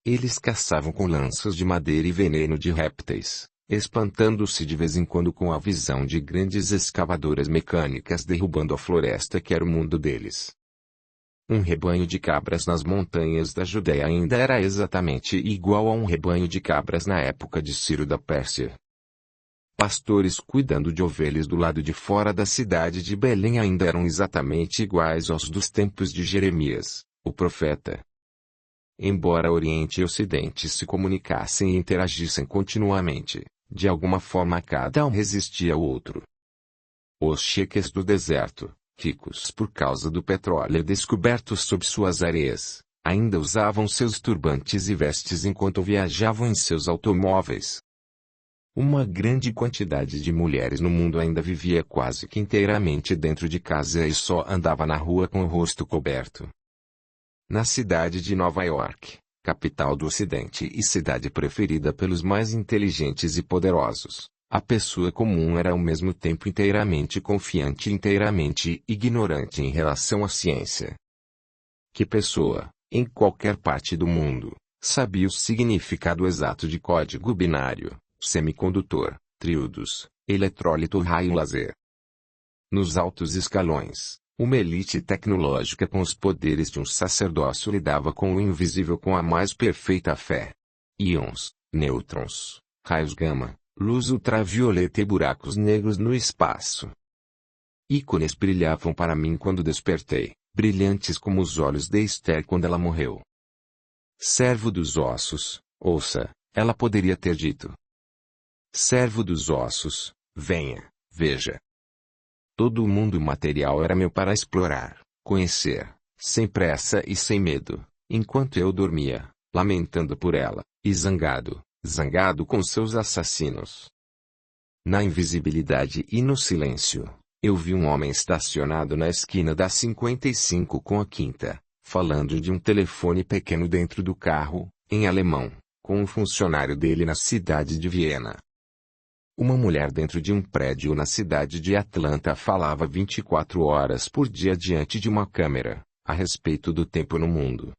Eles caçavam com lanças de madeira e veneno de répteis, espantando-se de vez em quando com a visão de grandes escavadoras mecânicas derrubando a floresta que era o mundo deles. Um rebanho de cabras nas montanhas da Judéia ainda era exatamente igual a um rebanho de cabras na época de Ciro da Pérsia. Pastores cuidando de ovelhas do lado de fora da cidade de Belém ainda eram exatamente iguais aos dos tempos de Jeremias, o profeta. Embora Oriente e Ocidente se comunicassem e interagissem continuamente, de alguma forma cada um resistia ao outro. Os cheques do deserto, ricos por causa do petróleo descoberto sob suas areias, ainda usavam seus turbantes e vestes enquanto viajavam em seus automóveis. Uma grande quantidade de mulheres no mundo ainda vivia quase que inteiramente dentro de casa e só andava na rua com o rosto coberto. Na cidade de Nova York, capital do Ocidente e cidade preferida pelos mais inteligentes e poderosos, a pessoa comum era ao mesmo tempo inteiramente confiante e inteiramente ignorante em relação à ciência. Que pessoa, em qualquer parte do mundo, sabia o significado exato de código binário, semicondutor, tríodos, eletrólito raio laser? Nos altos escalões, uma elite tecnológica com os poderes de um sacerdócio lidava com o invisível com a mais perfeita fé. Íons, nêutrons, raios gama, luz ultravioleta e buracos negros no espaço. Ícones brilhavam para mim quando despertei, brilhantes como os olhos de Esther quando ela morreu. Servo dos ossos, ouça, ela poderia ter dito. Servo dos ossos, venha, veja. Todo o mundo material era meu para explorar, conhecer, sem pressa e sem medo, enquanto eu dormia, lamentando por ela, e zangado com seus assassinos. Na invisibilidade e no silêncio, eu vi um homem estacionado na esquina da 55 com a Quinta, falando de um telefone pequeno dentro do carro, em alemão, com um funcionário dele na cidade de Viena. Uma mulher dentro de um prédio na cidade de Atlanta falava 24 horas por dia diante de uma câmera, a respeito do tempo no mundo,